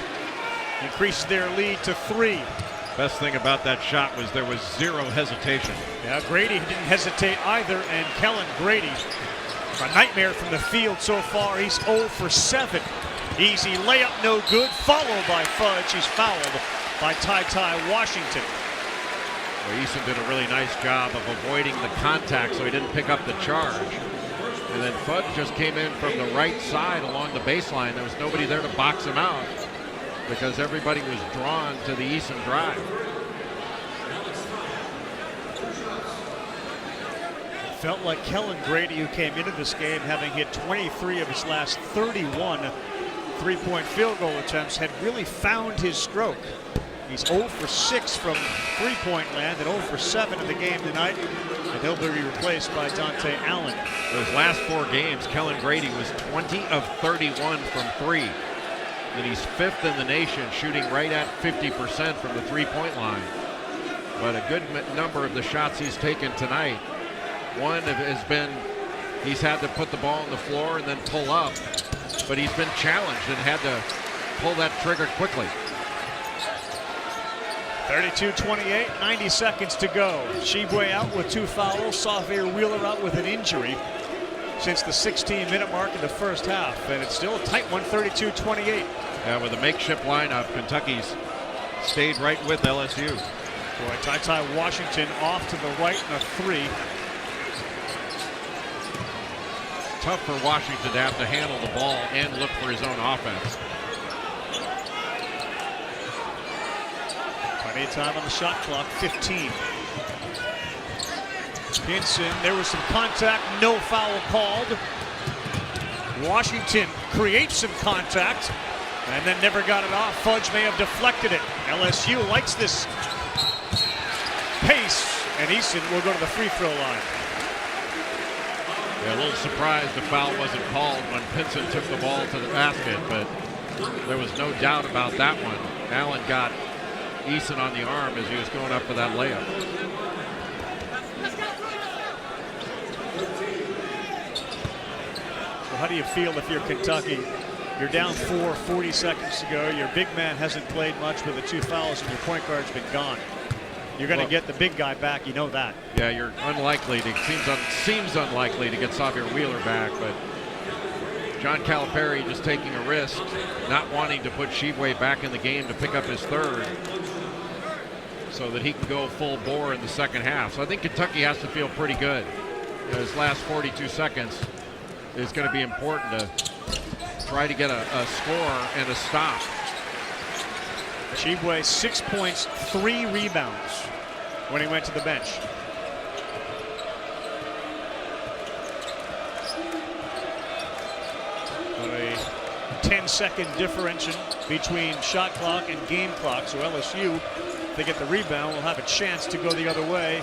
increases their lead to 3. Best thing about that shot was there was zero hesitation. Yeah, Grady didn't hesitate either, and Kellen Grady, a nightmare from the field so far. He's 0 for 7. Easy layup, no good, followed by Fudge. He's fouled by Ty Washington. Well, Eason did a really nice job of avoiding the contact so he didn't pick up the charge. And then Fudge just came in from the right side along the baseline. There was nobody there to box him out because everybody was drawn to the Eason drive. It felt like Kellen Grady, who came into this game having hit 23 of his last 31 three-point field goal attempts, had really found his stroke. He's 0 for 6 from three-point land and 0 for 7 in the game tonight. And he'll be replaced by Dante Allen. Those last 4 games, Kellen Grady was 20 of 31 from 3. And he's 5th in the nation, shooting right at 50% from the three-point line. But a good number of the shots he's taken tonight, one has been he's had to put the ball on the floor and then pull up, but he's been challenged and had to pull that trigger quickly. 32-28, 90 seconds to go. Tshiebwe out with 2 fouls. Xavier Wheeler out with an injury since the 16-minute mark in the first half. And it's still a tight one, 32-28. Yeah, with a makeshift lineup, Kentucky's stayed right with LSU. Boy, Ty Washington off to the right and a 3. tough for Washington to have to handle the ball and look for his own offense. Plenty of time on the shot clock, 15. Pinson, there was some contact, no foul called. Washington creates some contact and then never got it off. Fudge may have deflected it. LSU likes this pace, and Eason will go to the free throw line. Yeah, a little surprised the foul wasn't called when Pinson took the ball to the basket, but there was no doubt about that one. Allen got Eason on the arm as he was going up for that layup. So how do you feel if you're Kentucky? You're down 4, 40 seconds to go. Your big man hasn't played much with the 2 fouls, and your point guard's been gone. You're going to get the big guy back. You know that. Yeah, you're unlikely. It seems unlikely to get Xavier Wheeler back, but John Calipari just taking a risk, not wanting to put Tshiebwe back in the game to pick up his third so that he can go full bore in the second half. So I think Kentucky has to feel pretty good. You know, his last 42 seconds is going to be important to try to get a score and a stop. Tshiebwe, 6 points, 3 rebounds when he went to the bench. But a 10-second differential between shot clock and game clock. So LSU, if they get the rebound, will have a chance to go the other way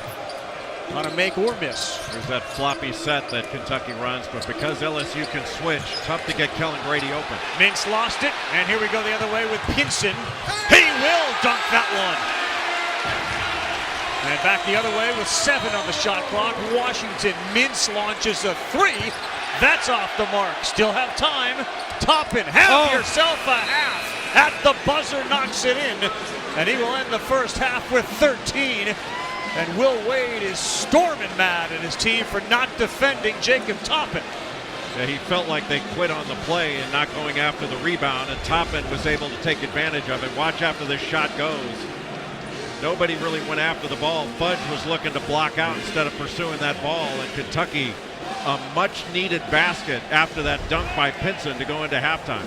on a make or miss. There's that floppy set that Kentucky runs, but because LSU can switch, tough to get Kellen Grady open. Mintz lost it, and here we go the other way with Pinson. He will dunk that one. And back the other way with 7 on the shot clock. Washington. Mintz launches a 3. That's off the mark. Still have time. Toppin, have yourself a half. At the buzzer, knocks it in, and he will end the first half with 13. And Will Wade is storming mad at his team for not defending Jacob Toppin. Yeah, he felt like they quit on the play and not going after the rebound, and Toppin was able to take advantage of it. Watch after this shot goes. Nobody really went after the ball. Fudge was looking to block out instead of pursuing that ball, and Kentucky, a much-needed basket after that dunk by Pinson to go into halftime.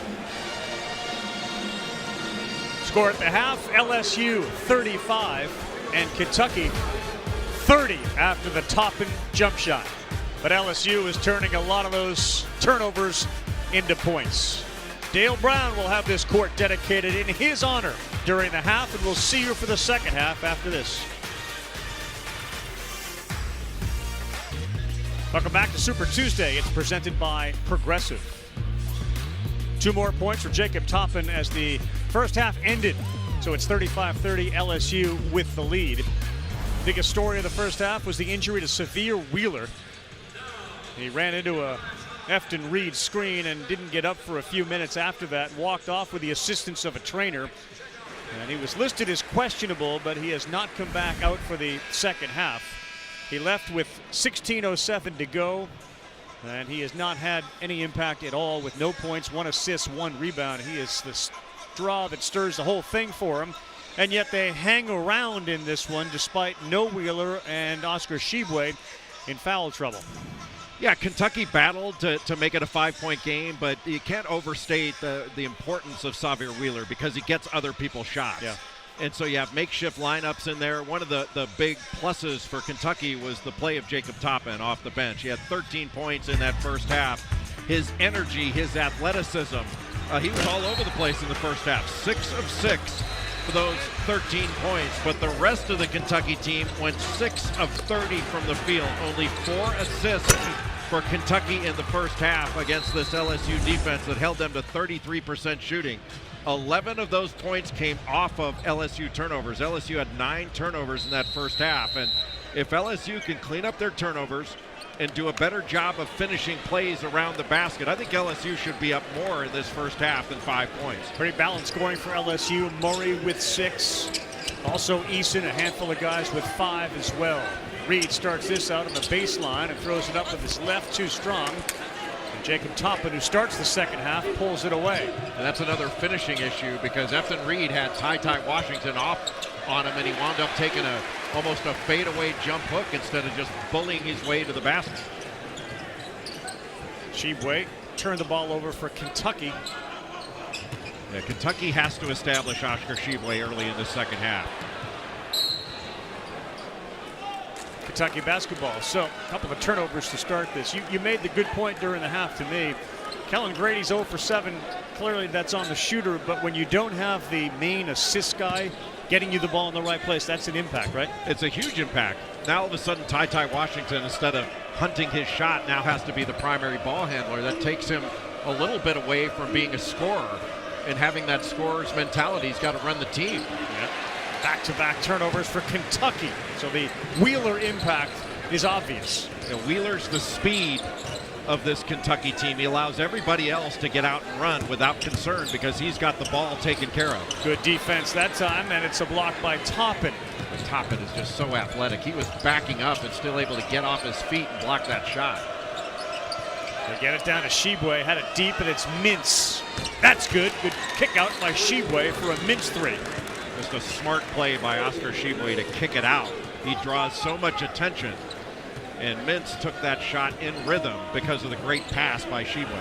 Score at the half, LSU 35 and Kentucky 30 after the Toppin jump shot. But LSU is turning a lot of those turnovers into points. Dale Brown will have this court dedicated in his honor during the half, and we'll see you for the second half after this. Welcome back to Super Tuesday. It's presented by Progressive. 2 more points for Jacob Toppin as the first half ended. So it's 35-30 LSU with the lead. Biggest story of the first half was the injury to Xavier Wheeler. He ran into a Efton Reed screen and didn't get up for a few minutes after that. Walked off with the assistance of a trainer. And he was listed as questionable, but he has not come back out for the second half. He left with 16:07 to go. And he has not had any impact at all with no points, 1 assist, 1 rebound. He is the straw that stirs the whole thing for him. And yet they hang around in this one despite no Wheeler and Oscar Tshiebwe in foul trouble. Yeah, Kentucky battled to make it a 5-point game, but you can't overstate the importance of Xavier Wheeler because he gets other people's shots. Yeah. And so you have makeshift lineups in there. One of the big pluses for Kentucky was the play of Jacob Toppin off the bench. He had 13 points in that first half. His energy, his athleticism, he was all over the place in the first half. 6 of 6 for those 13 points. But the rest of the Kentucky team went 6 of 30 from the field. Only 4 assists for Kentucky in the first half against this LSU defense that held them to 33% shooting. 11 of those points came off of LSU turnovers. LSU had 9 turnovers in that first half. And if LSU can clean up their turnovers and do a better job of finishing plays around the basket, I think LSU should be up more in this first half than 5 points. Pretty balanced scoring for LSU. Murray with 6. Also Eason, a handful of guys with 5 as well. Reed starts this out on the baseline and throws it up with his left, too strong. Jacob Toppin, who starts the second half, pulls it away. And that's another finishing issue because Efton Reed had Ty Washington off on him, and he wound up taking almost a fadeaway jump hook instead of just bullying his way to the basket. Tshiebwe turned the ball over for Kentucky. Yeah, Kentucky has to establish Oscar Tshiebwe early in the second half. Kentucky basketball. So a couple of turnovers to start this. You made the good point during the half to me. Kellen Grady's 0 for 7. Clearly that's on the shooter, but when you don't have the main assist guy getting you the ball in the right place, that's an impact, right? It's a huge impact. Now all of a sudden Ty Washington, instead of hunting his shot, now has to be the primary ball handler. That takes him a little bit away from being a scorer and having that scorer's mentality. He's got to run the team. Yep. Back-to-back turnovers for Kentucky. So the Wheeler impact is obvious. You know, Wheeler's the speed of this Kentucky team. He allows everybody else to get out and run without concern because he's got the ball taken care of. Good defense that time, and it's a block by Toppin. But Toppin is just so athletic. He was backing up and still able to get off his feet and block that shot. They get it down to Tshiebwe, had it deep, and it's Mintz. That's good. Good kick out by Tshiebwe for a Mintz 3. Just a smart play by Oscar Tshiebwe to kick it out. He draws so much attention, and Mintz took that shot in rhythm because of the great pass by Tshiebwe.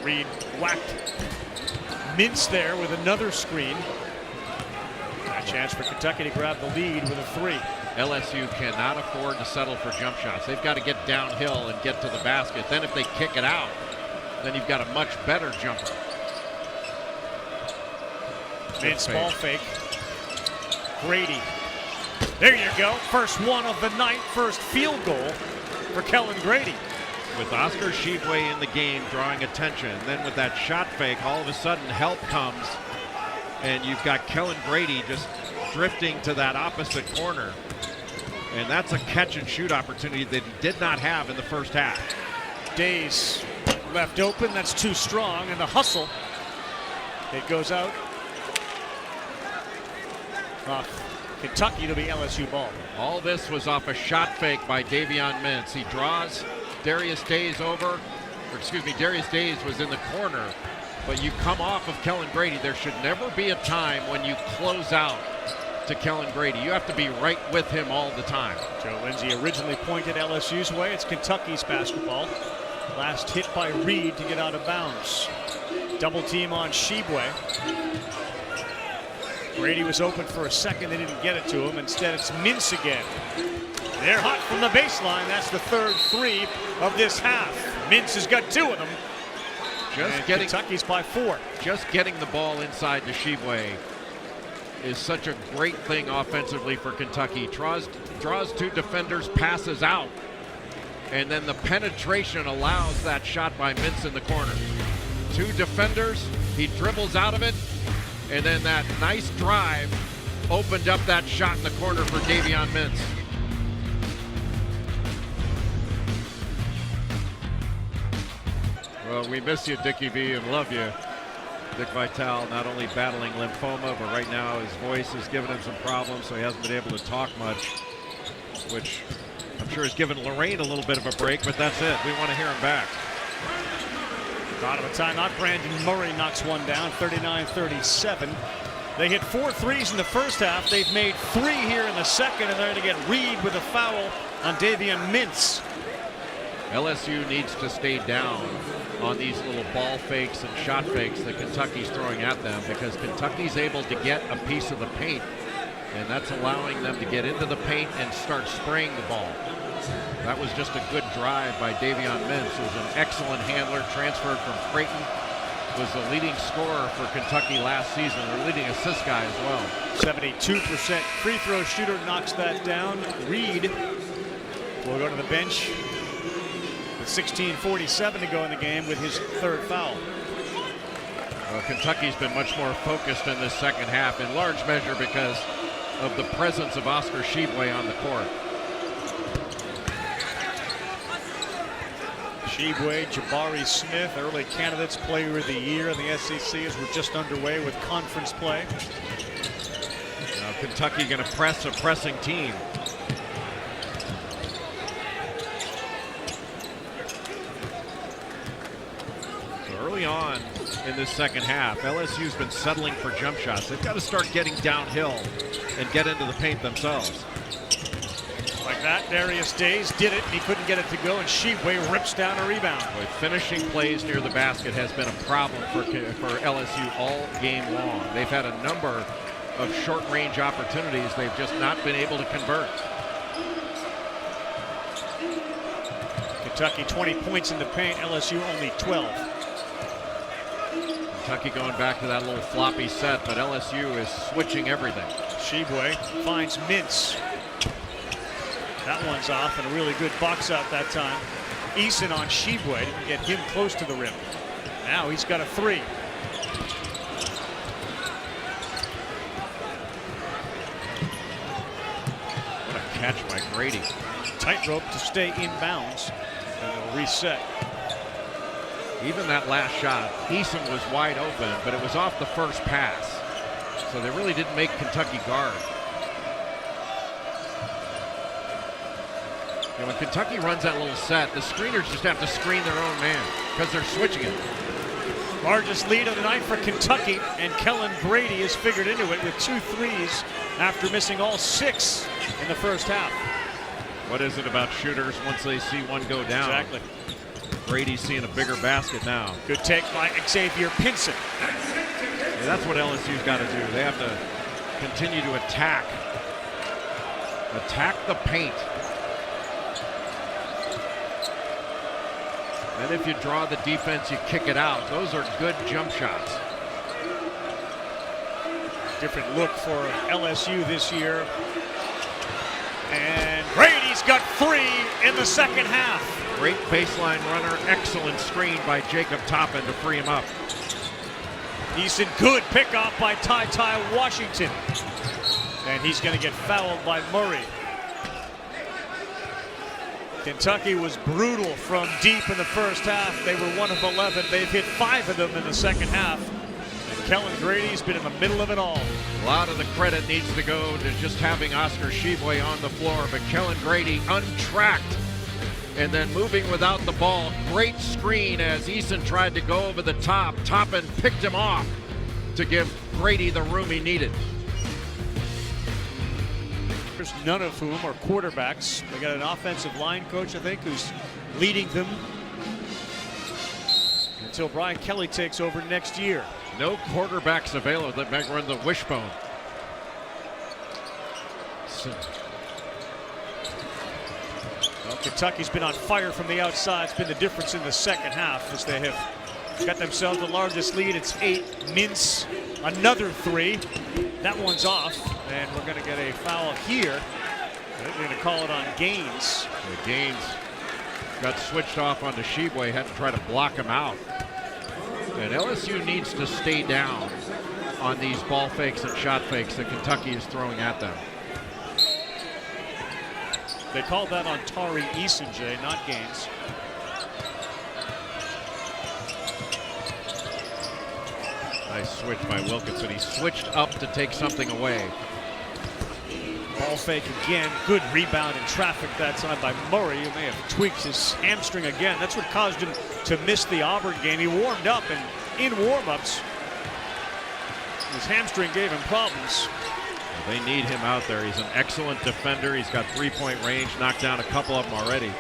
Reed whacked Mintz there with another screen. A chance for Kentucky to grab the lead with a 3. LSU cannot afford to settle for jump shots. They've got to get downhill and get to the basket. Then if they kick it out, then you've got a much better jumper. Mintz ball fake. Grady. There you go. First one of the night. First field goal for Kellen Grady. With Oscar Tshiebwe in the game drawing attention, and then with that shot fake, all of a sudden help comes, and you've got Kellen Grady just drifting to that opposite corner. And that's a catch and shoot opportunity that he did not have in the first half. Days left open. That's too strong, and the hustle. It goes out. Kentucky to be LSU ball. All this was off a shot fake by Davion Mintz. He draws Darius Days over, or excuse me, Darius Days was in the corner, but you come off of Kellen Grady. There should never be a time when you close out to Kellen Grady. You have to be right with him all the time. Joe Lindsay originally pointed LSU's way. It's Kentucky's basketball. Last hit by Reed to get out of bounds. Double team on Tshiebwe. Grady was open for a second. They didn't get it to him. Instead, it's Mintz again. They're hot from the baseline. That's the third 3 of this half. Mintz has got 2 of them. Kentucky's by 4. Just getting the ball inside to Tshiebwe is such a great thing offensively for Kentucky. Draws 2 defenders, passes out, and then the penetration allows that shot by Mintz in the corner. 2 defenders, he dribbles out of it, and then that nice drive opened up that shot in the corner for Davion Mintz. Well, we miss you, Dickie V, and love you. Dick Vitale not only battling lymphoma, but right now his voice has given him some problems, so he hasn't been able to talk much, which I'm sure has given Lorraine a little bit of a break, but that's it. We want to hear him back. Out of a timeout, Brandon Murray knocks one down, 39-37. They hit 4 threes in the first half. They've made 3 here in the second, and they're going to get Reed with a foul on Davion Mintz. LSU needs to stay down on these little ball fakes and shot fakes that Kentucky's throwing at them, because Kentucky's able to get a piece of the paint, and that's allowing them to get into the paint and start spraying the ball. That was just a good drive by Davion Mintz, who's an excellent handler, transferred from Creighton, was the leading scorer for Kentucky last season, the leading assist guy as well. 72% free throw shooter knocks that down. Reed will go to the bench with 16:47 to go in the game with his 3rd foul. Well, Kentucky's been much more focused in this second half, in large measure because of the presence of Oscar Tshiebwe on the court. Tshiebwe, Jabari Smith, early candidates player of the year in the SEC as we're just underway with conference play. Now Kentucky going to press a pressing team. So early on in this second half, LSU's been settling for jump shots. They've got to start getting downhill and get into the paint themselves. Like that. Darius Days did it. He couldn't get it to go, and Tshiebwe rips down a rebound. Boy, finishing plays near the basket has been a problem for LSU all game long. They've had a number of short-range opportunities. They've just not been able to convert. Kentucky 20 points in the paint. LSU only 12. Kentucky going back to that little floppy set, but LSU is switching everything. Tshiebwe finds Mintz. That one's off, and a really good box out that time. Eason on Tshiebwe didn't get him close to the rim. Now he's got a three. What a catch by Grady. Tightrope to stay in bounds, and it'll reset. Even that last shot, Eason was wide open, but it was off the first pass. So they really didn't make Kentucky guard. And when Kentucky runs that little set, the screeners just have to screen their own man because they're switching it. Largest lead of the night for Kentucky, and Kellen Grady has figured into it with 2 threes after missing all 6 in the first half. What is it about shooters once they see one go down? Exactly. Brady's seeing a bigger basket now. Good take by Xavier Pinson. Yeah, that's what LSU's got to do. They have to continue to attack the paint. And if you draw the defense, you kick it out. Those are good jump shots. Different look for LSU this year. And Grady's got 3 in the second half. Great baseline runner, excellent screen by Jacob Toppin to free him up. Eason, good pickoff by Ty Washington. And he's going to get fouled by Murray. Kentucky was brutal from deep in the first half. They were 1 of 11. They've hit 5 of them in the second half. And Kellen Grady's been in the middle of it all. A lot of the credit needs to go to just having Oscar Tshiebwe on the floor, but Kellen Grady untracked and then moving without the ball. Great screen as Eason tried to go over the top. Toppin picked him off to give Grady the room he needed. None of whom are quarterbacks. They got an offensive line coach, I think, who's leading them until Brian Kelly takes over next year. No quarterbacks available that might run the wishbone. Well, Kentucky's been on fire from the outside. It's been the difference in the second half as they have got themselves the largest lead. It's 8. Mintz, another 3. That one's off, and we're going to get a foul here. They're going to call it on Gaines. The Gaines got switched off onto Tshiebwe, had to try to block him out. And LSU needs to stay down on these ball fakes and shot fakes that Kentucky is throwing at them. They called that on Tari Eason, Jay, not Gaines. Nice switch by Wilkinson. He switched up to take something away. Ball fake again. Good rebound in traffic that time by Murray, who may have tweaked his hamstring again. That's what caused him to miss the Auburn game. He warmed up, and in warm-ups, his hamstring gave him problems. They need him out there. He's an excellent defender. He's got 3-point range, knocked down a couple of them already.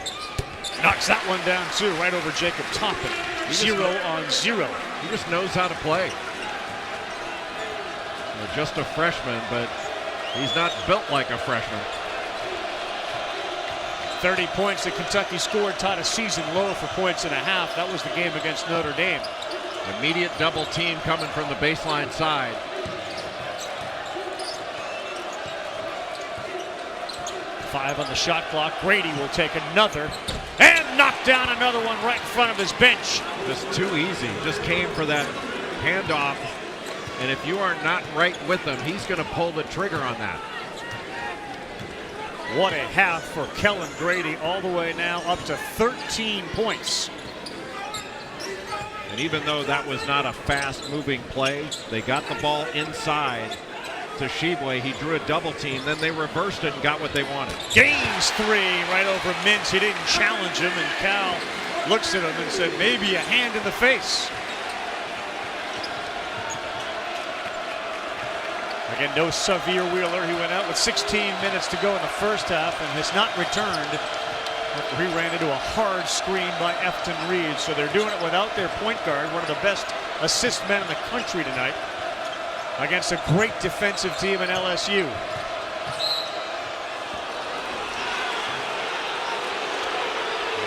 Knocks that one down, too, right over Jacob Toppin. 0 on 0. He just knows how to play. Just a freshman, but he's not built like a freshman. 30 points that Kentucky scored, tied a season low for points and a half. That was the game against Notre Dame. Immediate double team coming from the baseline side. Five on the shot clock. Grady will take another and knock down another one right in front of his bench. Just too easy. Just came for that handoff. And if you are not right with him, he's going to pull the trigger on that. What a half for Kellen Grady, all the way now up to 13 points. And even though that was not a fast-moving play, they got the ball inside to Tshiebwe. He drew a double team, then they reversed it and got what they wanted. Gaines 3 right over Mintz. He didn't challenge him, and Cal looks at him and said, maybe a hand in the face. Again, no Xavier Wheeler. He went out with 16 minutes to go in the first half and has not returned after he ran into a hard screen by Efton Reed. So they're doing it without their point guard, one of the best assist men in the country tonight, against a great defensive team in LSU.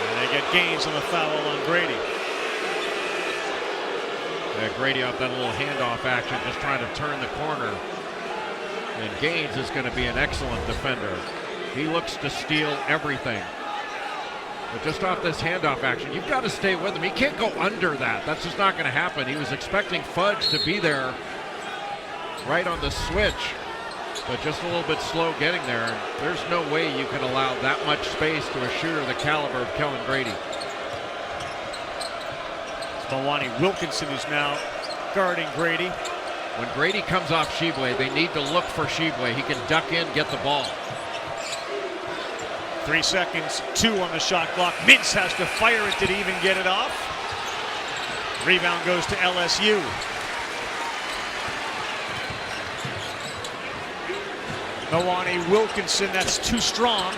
And they get Gaines on the foul on Grady. Yeah, Grady off that little handoff action, just trying to turn the corner. And Gaines is going to be an excellent defender. He looks to steal everything. But just off this handoff action, you've got to stay with him. He can't go under that. That's just not going to happen. He was expecting Fudge to be there right on the switch, but just a little bit slow getting there. And there's no way you can allow that much space to a shooter the caliber of Kellen Grady. Milwaukee Wilkinson is now guarding Grady. When Grady comes off Tshiebwe, they need to look for Tshiebwe. He can duck in, get the ball. 3 seconds, 2 on the shot clock. Mintz has to fire it. Did he even get it off? Rebound goes to LSU. Milwaukee Wilkinson, that's too strong.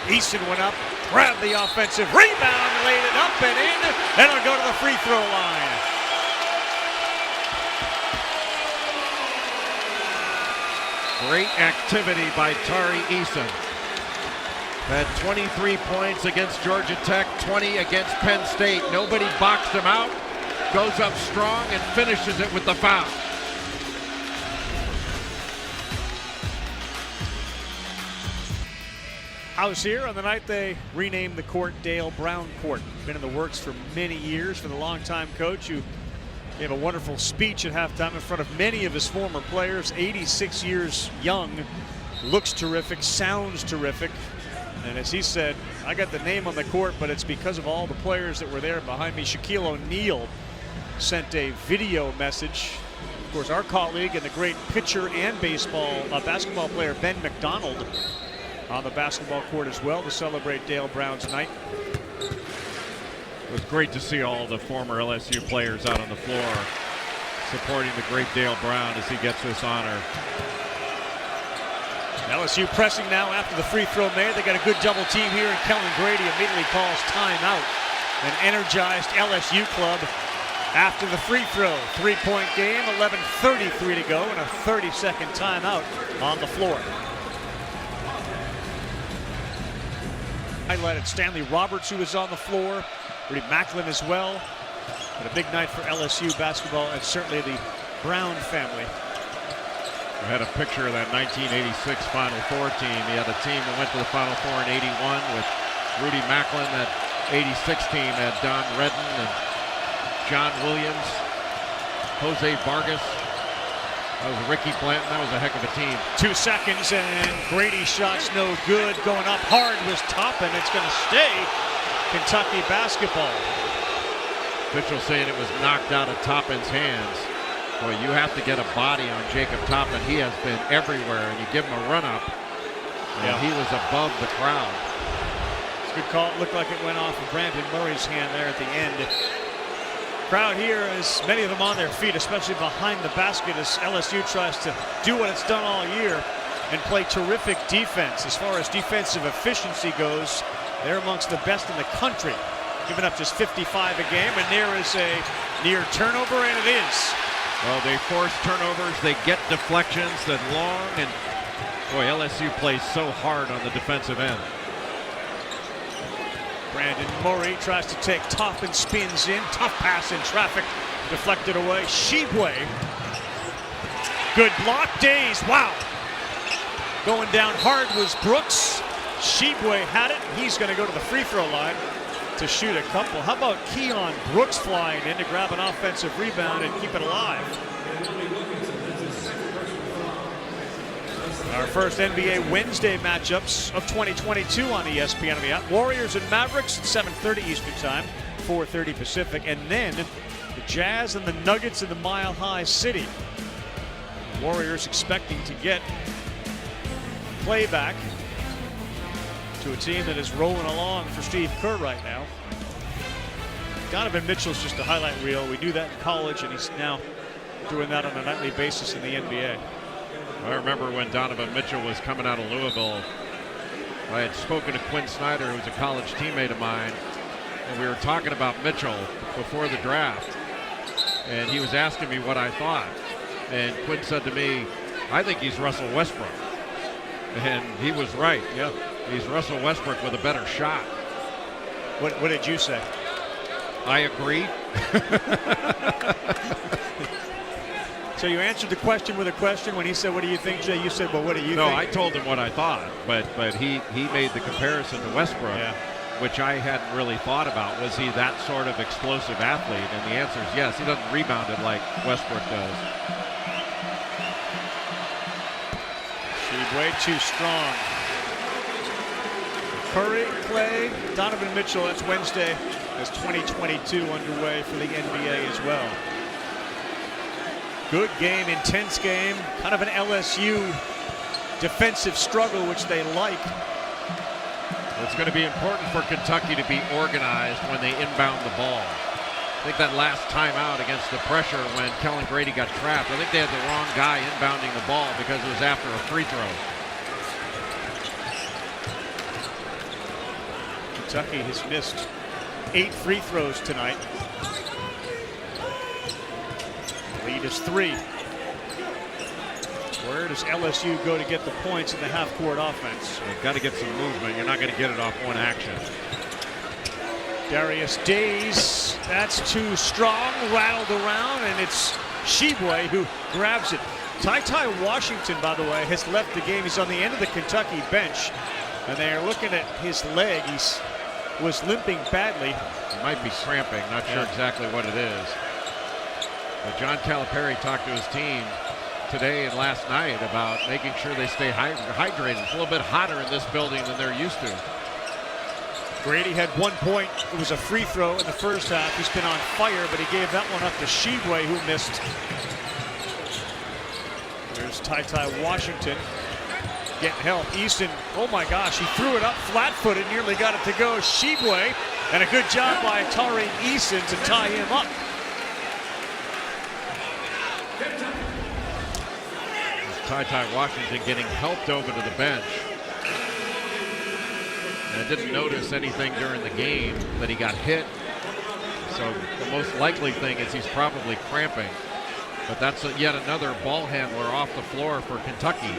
Easton went up, grabbed the offensive rebound, laid it up and in, and it'll go to the free throw line. Great activity by Tari Eason. Had 23 points against Georgia Tech, 20 against Penn State. Nobody boxed him out. Goes up strong and finishes it with the foul. House here on the night they renamed the court Dale Brown Court. Been in the works for many years for the longtime coach who gave a wonderful speech at halftime in front of many of his former players. 86 years young, looks terrific, sounds terrific. And as he said, I got the name on the court, but it's because of all the players that were there behind me. Shaquille O'Neal sent a video message. Of course, our colleague and the great pitcher and basketball player Ben McDonald on the basketball court as well to celebrate Dale Brown's night. It was great to see all the former LSU players out on the floor supporting the great Dale Brown as he gets this honor. LSU pressing now after the free throw made. They got a good double team here, and Kellen Grady immediately calls timeout. An energized LSU club after the free throw. 3-point game, 11:33 to go, and a 30-second timeout on the floor. Highlighted Stanley Roberts, who was on the floor. Rudy Macklin as well. But a big night for LSU basketball, and certainly the Brown family. I had a picture of that 1986 Final Four team. He had a team that went to the Final Four in '81 with Rudy Macklin. That '86 team had Don Redden and John Williams, Jose Vargas. That was Ricky Blanton. That was a heck of a team. 2 seconds, and Grady's shot's no good. Going up hard was Toppin. It's going to stay Kentucky basketball. Officials saying it was knocked out of Toppin's hands. Boy, you have to get a body on Jacob Toppin. He has been everywhere, and you give him a run-up, and he was above the crowd. It's a good call. It looked like it went off of Brandon Murray's hand there at the end. Crowd here is many of them on their feet, especially behind the basket, as LSU tries to do what it's done all year and play terrific defense. As far as defensive efficiency goes, they're amongst the best in the country, giving up just 55 a game, and there is a near turnover, and it is. Well, they force turnovers, they get deflections that long, and boy, LSU plays so hard on the defensive end. Brandon Murray tries to take Toppin, spins in, tough pass in traffic, deflected away. Tshiebwe, good block. Days, wow. Going down hard was Brooks. Tshiebwe had it. He's going to go to the free throw line to shoot a couple. How about Keon Brooks flying in to grab an offensive rebound and keep it alive? Our first NBA Wednesday matchups of 2022 on ESPN on the app. Warriors and Mavericks at 7:30 Eastern Time, 4:30 Pacific, and then the Jazz and the Nuggets in the Mile High City. Warriors expecting to get playback to a team that is rolling along for Steve Kerr right now. Donovan Mitchell's just a highlight reel. We do that in college, and he's now doing that on a nightly basis in the NBA. I remember when Donovan Mitchell was coming out of Louisville, I had spoken to Quinn Snyder, who was a college teammate of mine, and we were talking about Mitchell before the draft, and he was asking me what I thought. And Quinn said to me, I think he's Russell Westbrook. And he was right. Yeah. He's Russell Westbrook with a better shot. What did you say? I agree. So you answered the question with a question. When he said, what do you think, Jay? You said, well, what do you think? No, I told him what I thought, but he made the comparison to Westbrook, which I hadn't really thought about. Was he that sort of explosive athlete? And the answer is yes. He doesn't rebound it like Westbrook does. Tshiebwe too strong. Curry, Clay, Donovan Mitchell. That's Wednesday. As 2022 underway for the NBA as well. Good game, intense game. Kind of an LSU defensive struggle, which they like. It's going to be important for Kentucky to be organized when they inbound the ball. I think that last timeout against the pressure when Kellen Grady got trapped, I think they had the wrong guy inbounding the ball because it was after a free throw. Kentucky has missed 8 free throws tonight. Lead is 3. Where does LSU go to get the points in the half-court offense? You've got to get some movement. You're not going to get it off one action. Darius Days, that's too strong, rattled around, and it's Tshiebwe who grabs it. Ty Washington, by the way, has left the game. He's on the end of the Kentucky bench, and they are looking at his leg. He was limping badly. He might be cramping, not sure exactly what it is. But John Calipari talked to his team today and last night about making sure they stay hydrated. It's a little bit hotter in this building than they're used to. Grady had 1 point. It was a free throw in the first half. He's been on fire, but he gave that one up to Tshiebwe, who missed. There's Ty Washington getting help. Easton, oh my gosh, he threw it up flat-footed, nearly got it to go. Tshiebwe, and a good job by Tari Easton to tie him up. Ty Washington getting helped over to the bench. And I didn't notice anything during the game that he got hit. So the most likely thing is he's probably cramping. But that's yet another ball handler off the floor for Kentucky.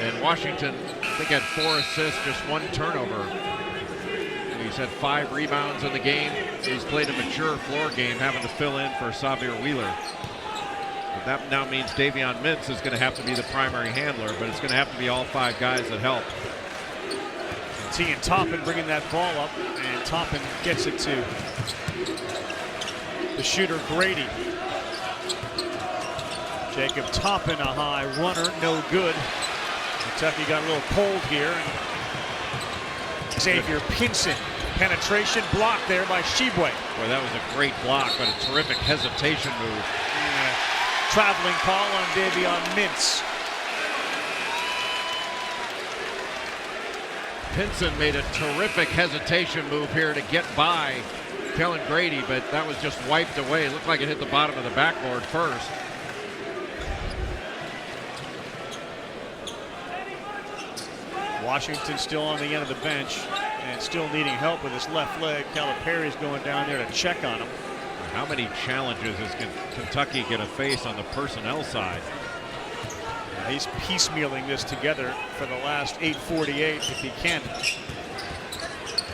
And Washington, I think, had 4 assists, just 1 turnover. And he's had 5 rebounds in the game. He's played a mature floor game, having to fill in for Xavier Wheeler. But that now means Davion Mintz is going to have to be the primary handler, but it's going to have to be all 5 guys that help. T and Toppin bringing that ball up, and Toppin gets it to the shooter Grady. Jacob Toppin, a high runner, no good. Kentucky got a little cold here. And Xavier Pinson, penetration blocked there by Tshiebwe. Boy, that was a great block, but a terrific hesitation move. Traveling call on Davion Mintz. Pinson made a terrific hesitation move here to get by Kellen Grady, but that was just wiped away. It looked like it hit the bottom of the backboard first. Washington still on the end of the bench and still needing help with his left leg. Calipari's going down there to check on him. How many challenges is Kentucky going to face on the personnel side? He's piecemealing this together for the last 8:48 if he can.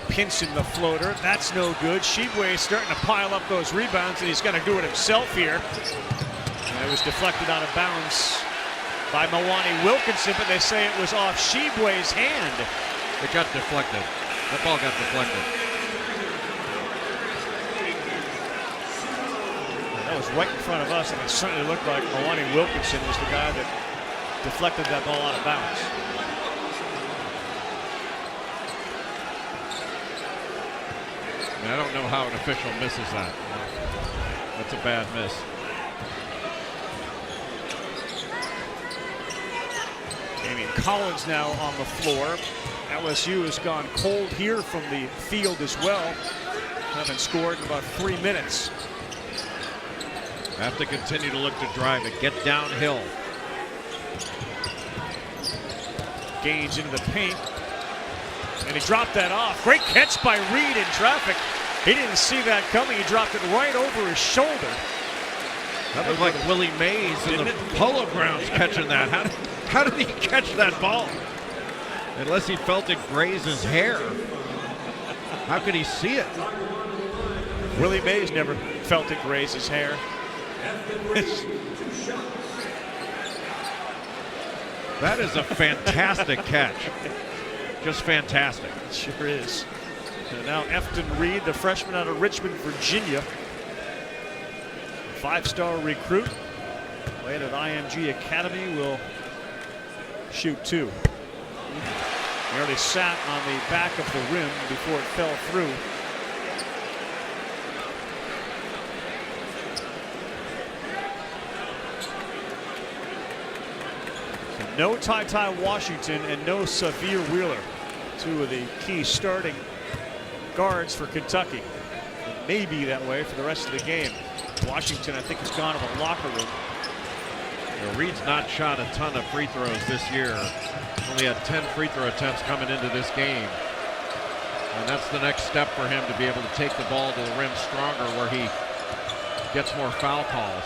Pinson the floater, that's no good. Tshiebwe starting to pile up those rebounds, and he's going to do it himself here. And it was deflected out of bounds by Mwani Wilkinson, but they say it was off Tshiebwe's hand. It got deflected. That ball got deflected. That was right in front of us, and it certainly looked like Mwani Wilkinson was the guy that deflected that ball out of bounds. I mean, I don't know how an official misses that. That's a bad miss. Collins now on the floor. LSU has gone cold here from the field as well. Haven't scored in about 3 minutes. Have to continue to look to drive it, get downhill. Gains into the paint. And he dropped that off. Great catch by Reed in traffic. He didn't see that coming. He dropped it right over his shoulder. That looked like Willie Mays in the Polo Grounds catching that. How did he catch that ball? Unless he felt it graze his hair. How could he see it? Willie Mays never felt it graze his hair. That is a fantastic catch. Just fantastic. It sure is. And now Efton Reed, the freshman out of Richmond, Virginia. Five-star recruit. Played at IMG Academy, will shoot two. Nearly sat on the back of the rim before it fell through. So no Ty Washington and no Safir Wheeler. Two of the key starting guards for Kentucky. It may be that way for the rest of the game. Washington, I think, has gone to the locker room. Reed's not shot a ton of free throws this year. Only had 10 free throw attempts coming into this game. And that's the next step for him, to be able to take the ball to the rim stronger, where he gets more foul calls.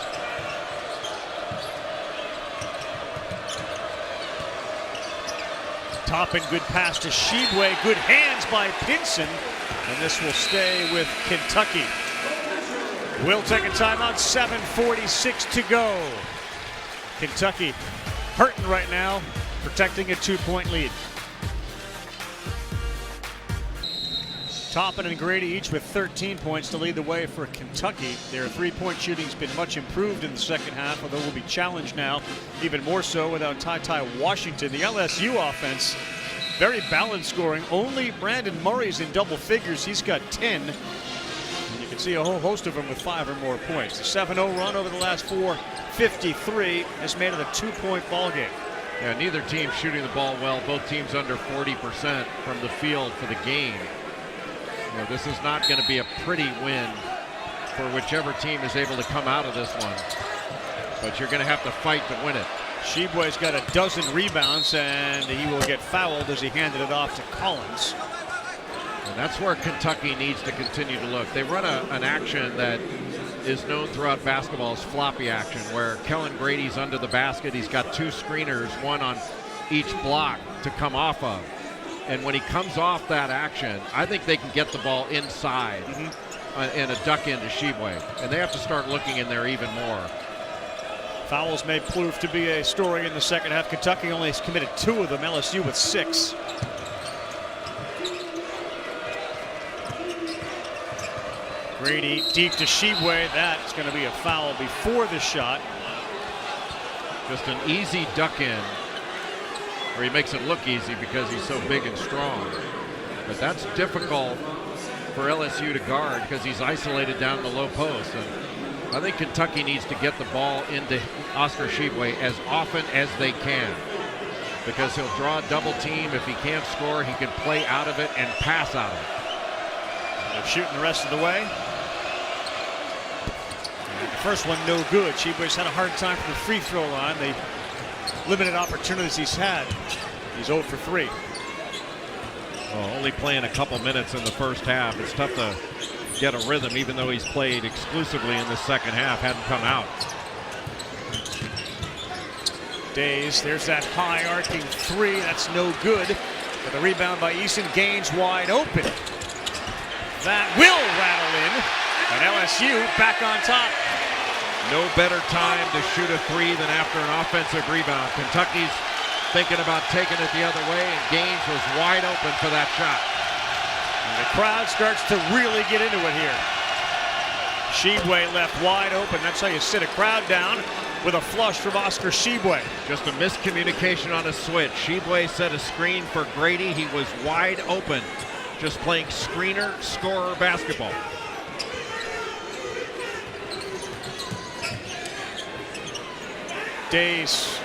Toppin, good pass to Tshiebwe. Good hands by Pinson. And this will stay with Kentucky. We'll take a timeout. 7:46 to go. Kentucky hurting right now, protecting a 2-point lead. Toppin and Grady each with 13 points to lead the way for Kentucky. Their three-point shooting's been much improved in the second half, although will be challenged now even more so without Ty Washington. The LSU offense, very balanced scoring. Only Brandon Murray's in double figures. He's got 10. And you can see a whole host of them with 5 or more points. The 7-0 run over the last 4:53 has made it a 2-point ball game. Yeah, neither team shooting the ball well. Both teams under 40% from the field for the game. You know, this is not going to be a pretty win for whichever team is able to come out of this one. But you're going to have to fight to win it. Tshiebwe's got a dozen rebounds, and he will get fouled as he handed it off to Collins. And that's where Kentucky needs to continue to look. They run an action that is known throughout basketball as floppy action, where Kellen Grady's under the basket. He's got 2 screeners, one on each block to come off of. And when he comes off that action, I think they can get the ball inside and a duck into Tshiebwe. And they have to start looking in there even more. Fouls may prove to be a story in the second half. Kentucky only has committed 2 of them, LSU with 6. Grady deep to Tshiebwe. That's going to be a foul before the shot. Just an easy duck in, or he makes it look easy because he's so big and strong. But that's difficult for LSU to guard because he's isolated down the low post. And I think Kentucky needs to get the ball into Oscar Tshiebwe as often as they can, because he'll draw a double team. If he can't score, he can play out of it and pass out of it. They're shooting the rest of the way. And the first one no good. Tshiebwe's had a hard time from the free throw line. The limited opportunities he's had. He's 0 for 3. Well, only playing a couple minutes in the first half. It's tough to get a rhythm, even though he's played exclusively in the second half, hadn't come out. Days, there's that high arcing 3. That's no good. But the rebound by Eason, Gaines wide open. That will rattle in. And LSU back on top. No better time to shoot a 3 than after an offensive rebound. Kentucky's thinking about taking it the other way, and Gaines was wide open for that shot. And the crowd starts to really get into it here. Tshiebwe left wide open. That's how you sit a crowd down, with a flush from Oscar Tshiebwe. Just a miscommunication on a switch. Tshiebwe set a screen for Grady. He was wide open, just playing screener, scorer basketball. Days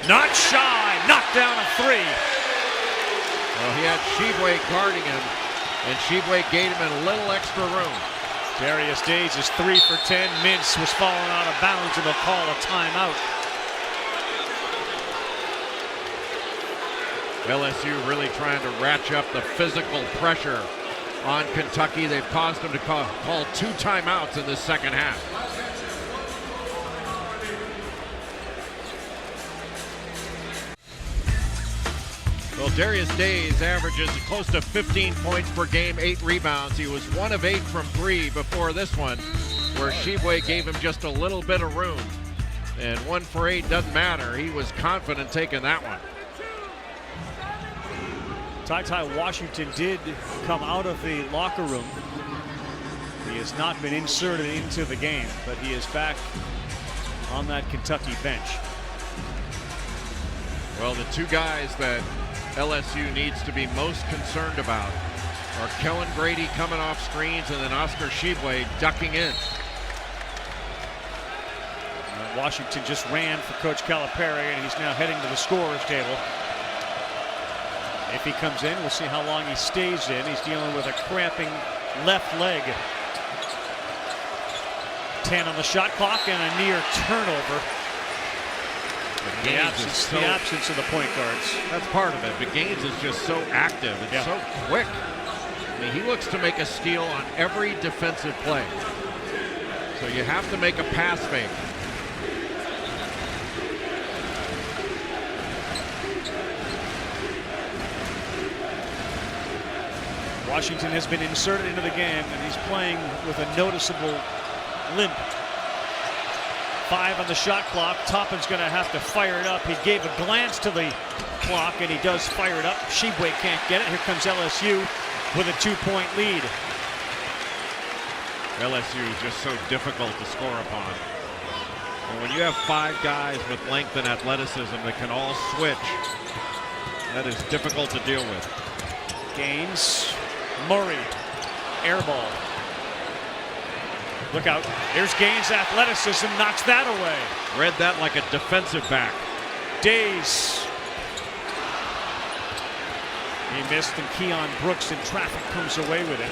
not shy, knocked down a 3. Well, he had Tshiebwe guarding him, and Tshiebwe gave him a little extra room. Darius Days is 3 for 10. Mintz was falling out of bounds, and they'll call a timeout. LSU really trying to ratchet up the physical pressure on Kentucky. They've caused them to call 2 timeouts in this second half. Well, Darius Days averages close to 15 points per game, 8 rebounds. He was 1 of 8 from 3 before this one, where Tshiebwe gave him just a little bit of room. And 1 for 8 doesn't matter. He was confident taking that one. TyTy Washington did come out of the locker room. He has not been inserted into the game, but he is back on that Kentucky bench. Well, the 2 guys that LSU needs to be most concerned about are Kellen Grady coming off screens and then Oscar Tshiebwe ducking in. Washington just ran for Coach Calipari, and he's now heading to the scorer's table. If he comes in, we'll see how long he stays in. He's dealing with a cramping left leg. 10 on the shot clock and a near turnover. The absence of the point guards. That's part of it. But Gaines is just so active and so quick. I mean, he looks to make a steal on every defensive play. So you have to make a pass fake. Washington has been inserted into the game, and he's playing with a noticeable limp. 5 on the shot clock. Toppin's going to have to fire it up. He gave a glance to the clock, and he does fire it up. Tshiebwe can't get it. Here comes LSU with a 2-point lead. LSU is just so difficult to score upon. And when you have 5 guys with length and athleticism that can all switch, that is difficult to deal with. Gaines, Murray, air ball. Look out. Here's Gaines' athleticism, knocks that away. Read that like a defensive back. Days. He missed, and Keon Brooks in traffic comes away with it.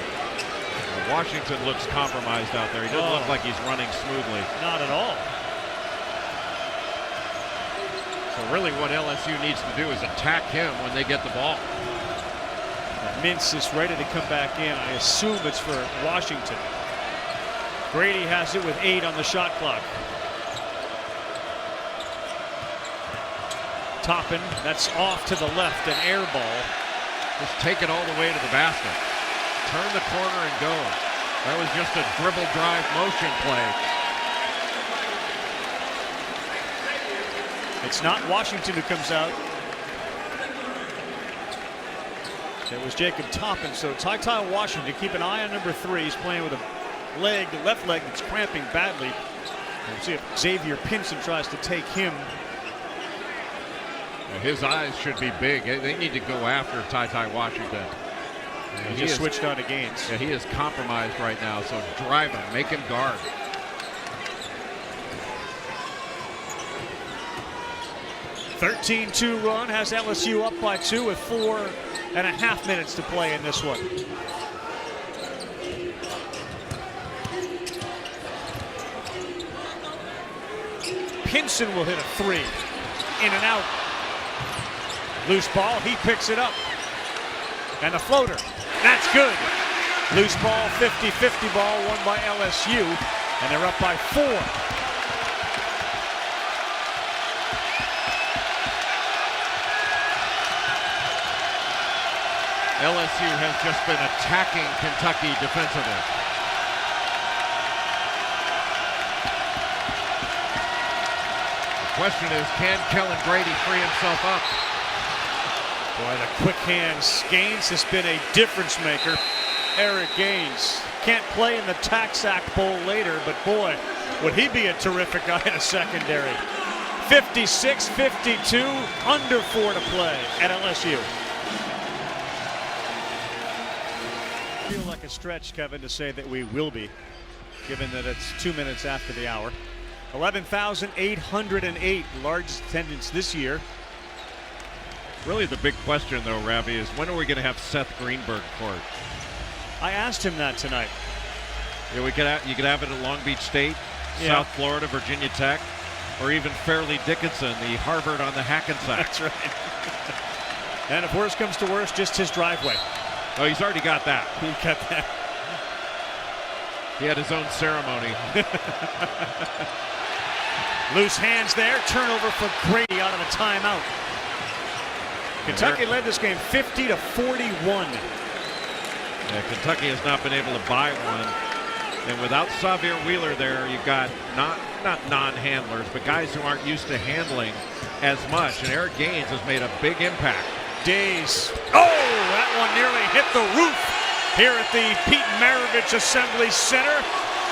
Washington looks compromised out there. He doesn't look like he's running smoothly. Not at all. So really what LSU needs to do is attack him when they get the ball. Mintz is ready to come back in. I assume it's for Washington. Grady has it with 8 on the shot clock. Toppin, that's off to the left, an air ball. Just take it all the way to the basket. Turn the corner and go. That was just a dribble drive motion play. It's not Washington who comes out. It was Jacob Toppin. So TyTy Washington, keep an eye on number 3. He's playing with a left leg that's cramping badly. We'll see if Xavier Pinson tries to take him. Well, his eyes should be big. They need to go after TyTy Washington. He just switched on to Gaines. Yeah, he is compromised right now, so drive him, make him guard. (13-2) run has LSU up by 2 with 4.5 minutes to play in this one. Pinson will hit a 3. In and out. Loose ball, he picks it up. And a floater. That's good. Loose ball, 50-50 ball, won by LSU. And they're up by 4. LSU has just been attacking Kentucky defensively. The question is, can Kellen Grady free himself up? Boy, the quick hands. Gaines has been a difference maker. Eric Gaines can't play in the TaxAct Bowl later, but boy, would he be a terrific guy in a secondary. 56-52, under 4 to play at LSU. Feel like a stretch, Kevin, to say that we will be, given that it's 2 minutes after the hour. 11,808, largest attendance this year. Really the big question, though, Ravi, is when are we going to have Seth Greenberg court? I asked him that tonight. Yeah, you could have it at Long Beach State, South Florida, Virginia Tech, or even Fairleigh Dickinson, the Harvard on the Hackensack. That's right. And if worse comes to worse, just his driveway. Oh, he's already got that. He got that. He had his own ceremony. Loose hands there. Turnover for Grady out of a timeout. Kentucky led this game 50-41. Yeah, Kentucky has not been able to buy one. And without Xavier Wheeler there, you've got not non-handlers, but guys who aren't used to handling as much. And Eric Gaines has made a big impact. Days. Oh, that one nearly hit the roof here at the Pete Maravich Assembly Center.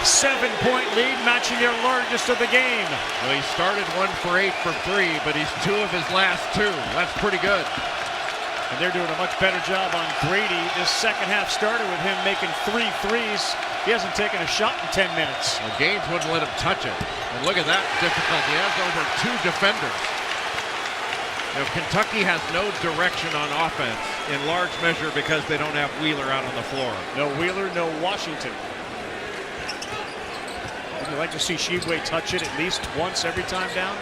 7-point lead, matching their largest of the game. Well, he started 1 for 8 from 3, but he's 2 of his last 2. That's pretty good. And they're doing a much better job on Grady. This second half started with him making 3 threes. He hasn't taken a shot in 10 minutes. Well, Gaines wouldn't let him touch it. And look at that difficulty. He has over 2 defenders. You know, Kentucky has no direction on offense in large measure because they don't have Wheeler out on the floor. No Wheeler, no Washington. Would you like to see Tshiebwe touch it at least once every time down?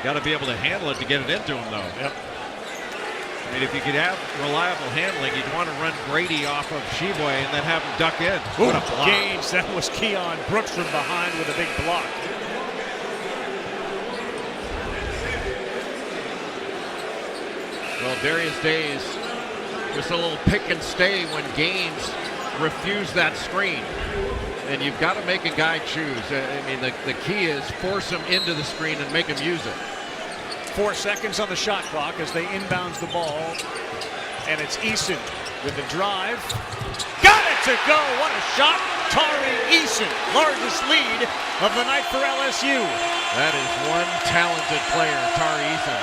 Got to be able to handle it to get it into him, though. Yep. I mean, if you could have reliable handling, you'd want to run Grady off of Tshiebwe and then have him duck in. What a block. Gaines, that was Keon Brooks from behind with a big block. Well, Darius Days, just a little pick and stay when Gaines refused that screen. And you've got to make a guy choose. I mean, the key is force him into the screen and make him use it. 4 seconds on the shot clock as they inbounds the ball. And it's Eason with the drive. Got it to go. What a shot. Tari Eason, largest lead of the night for LSU. That is one talented player, Tari Eason.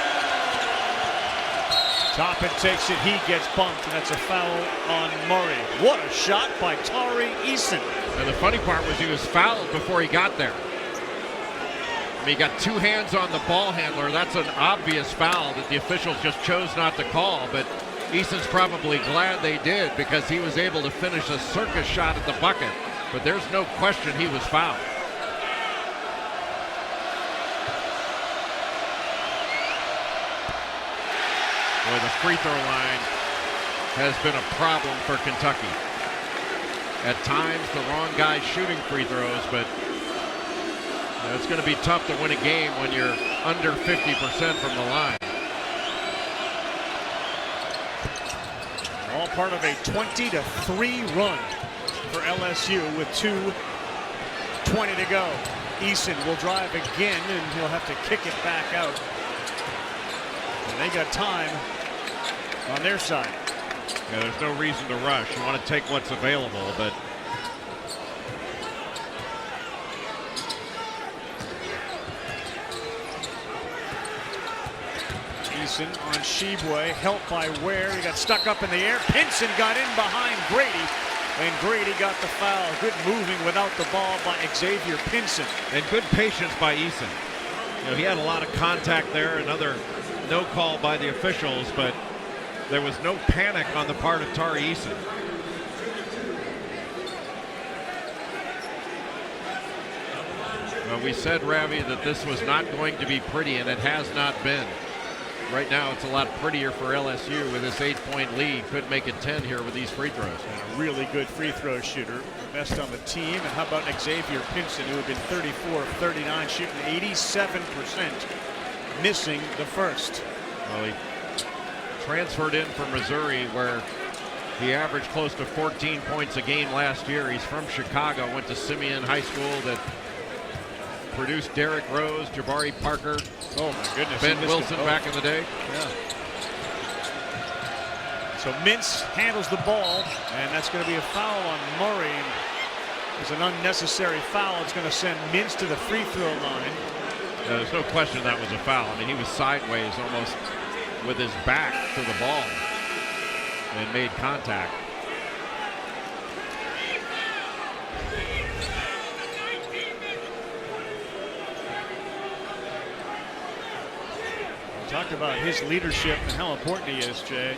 Toppin takes it. He gets bumped, and that's a foul on Murray. What a shot by Tari Eason. And the funny part was he was fouled before he got there. I mean, he got 2 hands on the ball handler. That's an obvious foul that the officials just chose not to call, but Eason's probably glad they did because he was able to finish a circus shot at the bucket. But there's no question he was fouled. Boy, the free throw line has been a problem for Kentucky. At times, the wrong guy's shooting free throws, but it's going to be tough to win a game when you're under 50% from the line. All part of a 20-3 run for LSU with 2:20 to go. Eason will drive again, and he'll have to kick it back out. And they got time on their side. Yeah, there's no reason to rush. You want to take what's available, but Eason on Tshiebwe, helped by Ware. He got stuck up in the air. Pinson got in behind Grady, and Grady got the foul. Good moving without the ball by Xavier Pinson. And good patience by Eason. You know, he had a lot of contact there. Another no call by the officials, but there was no panic on the part of Tari Eason. Well, we said, Ravi, that this was not going to be pretty, and it has not been. Right now, it's a lot prettier for LSU with this 8-point lead. Could make it 10 here with these free throws. And a really good free throw shooter, best on the team. And how about Xavier Pinson, who had been 34 of 39, shooting 87%, missing the first. Well, he transferred in from Missouri, where he averaged close to 14 points a game last year. He's from Chicago, went to Simeon High School that produced Derrick Rose, Jabari Parker, oh my goodness, Ben Wilson back in the day. Yeah. So Mintz handles the ball, and that's going to be a foul on Murray. It's an unnecessary foul. It's going to send Mintz to the free throw line. There's no question that was a foul. I mean, he was sideways almost with his back to the ball and made contact. Talked about his leadership and how important he is, Jay.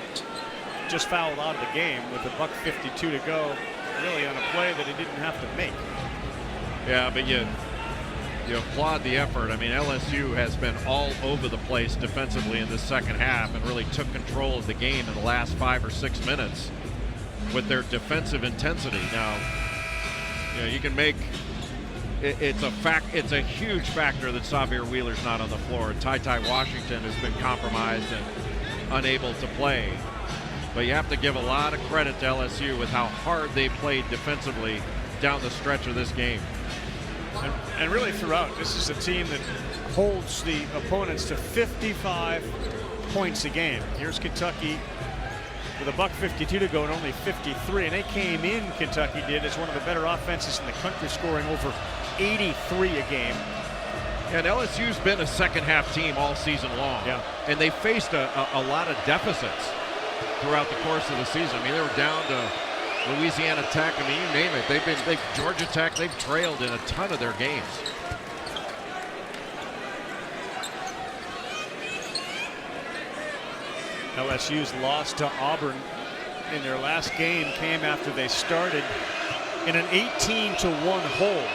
Just fouled out of the game with $1:52 to go, really on a play that he didn't have to make. Yeah, but you applaud the effort. I mean, LSU has been all over the place defensively in this second half and really took control of the game in the last 5 or 6 minutes with their defensive intensity. Now, you can make it's a huge factor that Xavier Wheeler's not on the floor. Ty Washington has been compromised and unable to play. But you have to give a lot of credit to LSU with how hard they played defensively down the stretch of this game. And really throughout, this is a team that holds the opponents to 55 points a game. Here's Kentucky with $1:52 to go and only 53. And they came in, Kentucky did, as one of the better offenses in the country, scoring over 83 a game. And LSU's been a second half team all season long. Yeah. And they faced a lot of deficits throughout the course of the season. I mean, they were down to Louisiana Tech. I mean, you name it. They've Georgia Tech, they've trailed in a ton of their games. LSU's loss to Auburn in their last game came after they started in an 18-1 hole.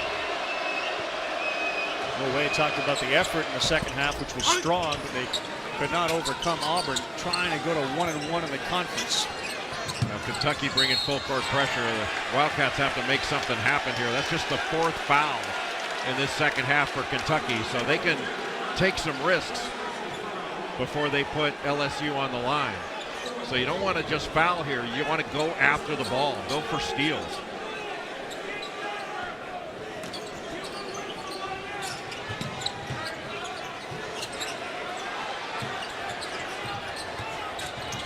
Ware talked about the effort in the second half, which was strong, but they could not overcome Auburn, trying to go to 1-1 in the conference. Now Kentucky bringing full court pressure. The Wildcats have to make something happen here. That's just the 4th foul in this second half for Kentucky, so they can take some risks before they put LSU on the line. So you don't want to just foul here. You want to go after the ball, go for steals.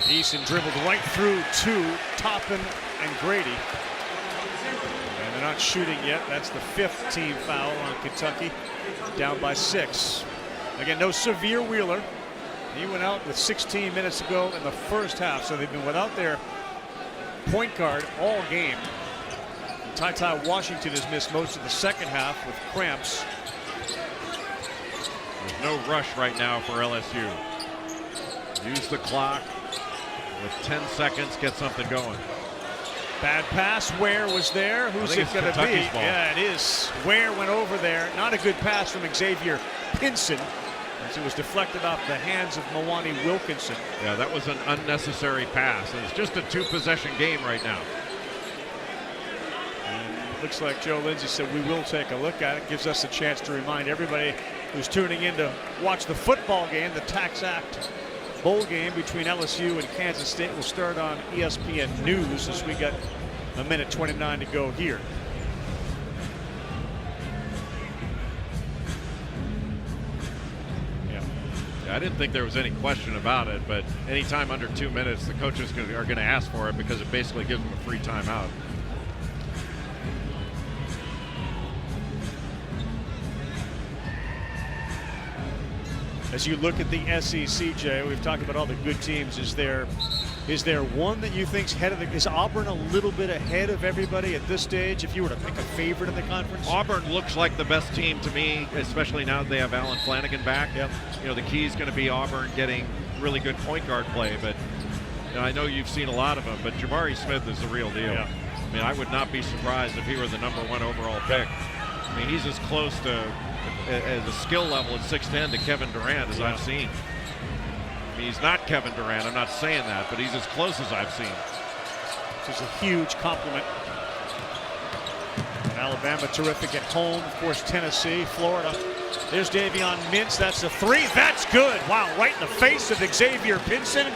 Eason dribbled right through to Toppin and Grady. And they're not shooting yet. That's the 5th team foul on Kentucky. Down by 6. Again, no Xavier Wheeler. He went out with 16 minutes to go in the first half. So they've been without their point guard all game. Ty Washington has missed most of the second half with cramps. There's no rush right now for LSU. Use the clock. With 10 seconds, get something going. Bad pass. Ware was there. Who's it going to be? Ball. Yeah, it is. Ware went over there. Not a good pass from Xavier Pinson, as it was deflected off the hands of Mwani Wilkinson. Yeah, that was an unnecessary pass. And it's just a 2-possession game right now. And looks like Joe Lindsay said we will take a look at it. Gives us a chance to remind everybody who's tuning in to watch the football game, the Tax Act bowl game between LSU and Kansas State will start on ESPN News as we got a minute 29 to go here. Yeah, I didn't think there was any question about it, but anytime under 2 minutes, the coaches are going to ask for it because it basically gives them a free timeout. As you look at the SEC, Jay, we've talked about all the good teams. Is there one that you think's ahead of is Auburn a little bit ahead of everybody at this stage? If you were to pick a favorite in the conference, Auburn looks like the best team to me, especially now that they have Alan Flanagan back. Yep. You know, the key is going to be Auburn getting really good point guard play. But I know you've seen a lot of them, but Jabari Smith is the real deal. Yeah. I mean, I would not be surprised if he were the #1 overall pick. I mean, he's as close to as a skill level at 6'10" to Kevin Durant as I've seen. I mean, he's not Kevin Durant, I'm not saying that, but he's as close as I've seen. This is a huge compliment. Alabama terrific at home, of course. Tennessee, Florida. There's Davion Mintz. That's a 3. That's good. Wow, right in the face of Xavier Pinson,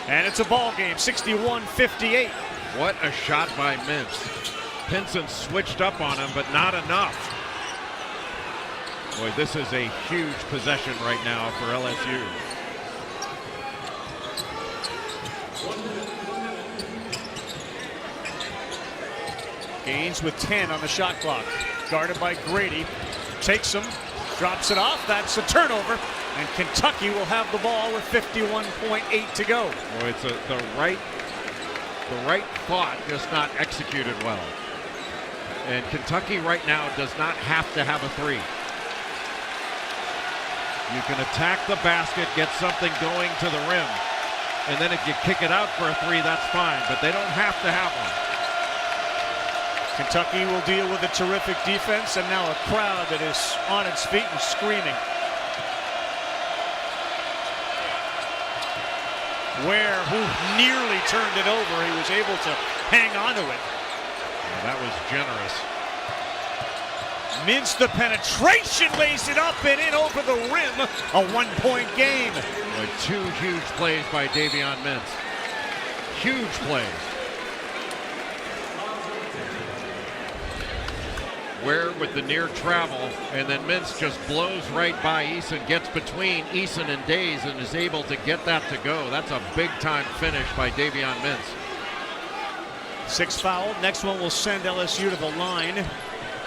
and it's a ball game. 61-58. What a shot by Mintz. Pinson switched up on him, but not enough. Boy, this is a huge possession right now for LSU. Gaines with 10 on the shot clock. Guarded by Grady. Takes him, drops it off. That's a turnover, and Kentucky will have the ball with 51.8 to go. Boy, it's the right thought, just not executed well. And Kentucky right now does not have to have a 3. You can attack the basket, get something going to the rim, and then if you kick it out for a 3, that's fine, but they don't have to have one. Kentucky will deal with a terrific defense and now a crowd that is on its feet and screaming. Ware, who nearly turned it over, he was able to hang on to it. Yeah, that was generous. Mintz the penetration, lays it up and in over the rim. A 1-point game. Boy, 2 huge plays by Davion Mintz. Huge plays. Ware with the near travel, and then Mintz just blows right by Eason, gets between Eason and Days, and is able to get that to go. That's a big-time finish by Davion Mintz. 6 fouled. Next one will send LSU to the line.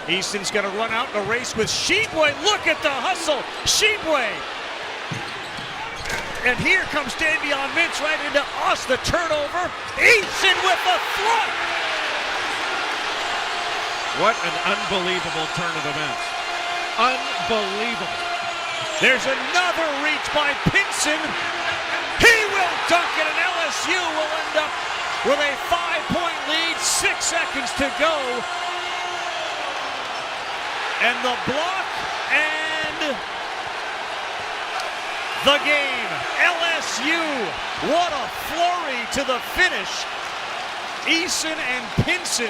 Eason's going to run out in a race with Tshiebwe. Look at the hustle. Tshiebwe. And here comes Davion Mintz right into us. The turnover. Eason with the front. What an unbelievable turn of events. Unbelievable. There's another reach by Pinson. He will dunk it, and LSU will end up with a 5-point lead. 6 seconds to go. And the block and the game. LSU, what a flurry to the finish. Eason and Pinson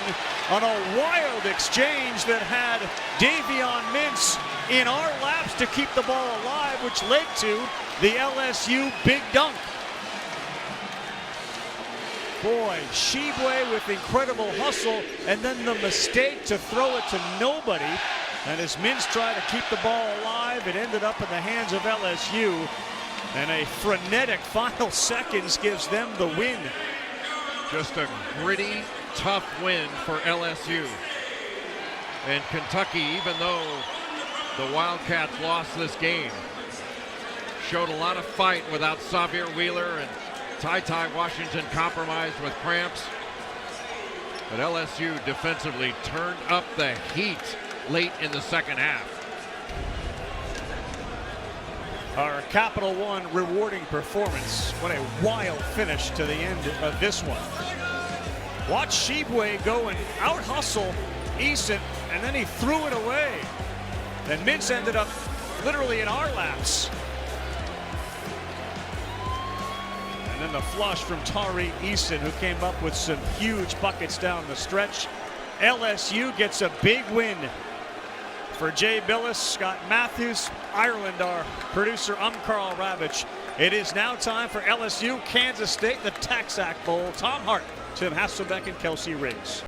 on a wild exchange that had Davion Mintz in our laps to keep the ball alive, which led to the LSU big dunk. Boy, Tshiebwe with incredible hustle, and then the mistake to throw it to nobody. And as Mintz tried to keep the ball alive, it ended up in the hands of LSU. And a frenetic final seconds gives them the win. Just a gritty, tough win for LSU. And Kentucky, even though the Wildcats lost this game, showed a lot of fight without Xavier Wheeler, and Ty Washington compromised with cramps. But LSU defensively turned up the heat late in the second half. Our Capital One rewarding performance. What a wild finish to the end of this one. Watch Tshiebwe go and out-hustle Eason, and then he threw it away. And Mintz ended up literally in our laps. And then the flush from Tari Eason, who came up with some huge buckets down the stretch. LSU gets a big win. For Jay Billis, Scott Matthews, Ireland, our producer, I'm Carl Ravitch. It is now time for LSU, Kansas State, the TaxAct Bowl. Tom Hart, Tim Hasselbeck, and Kelsey Riggs.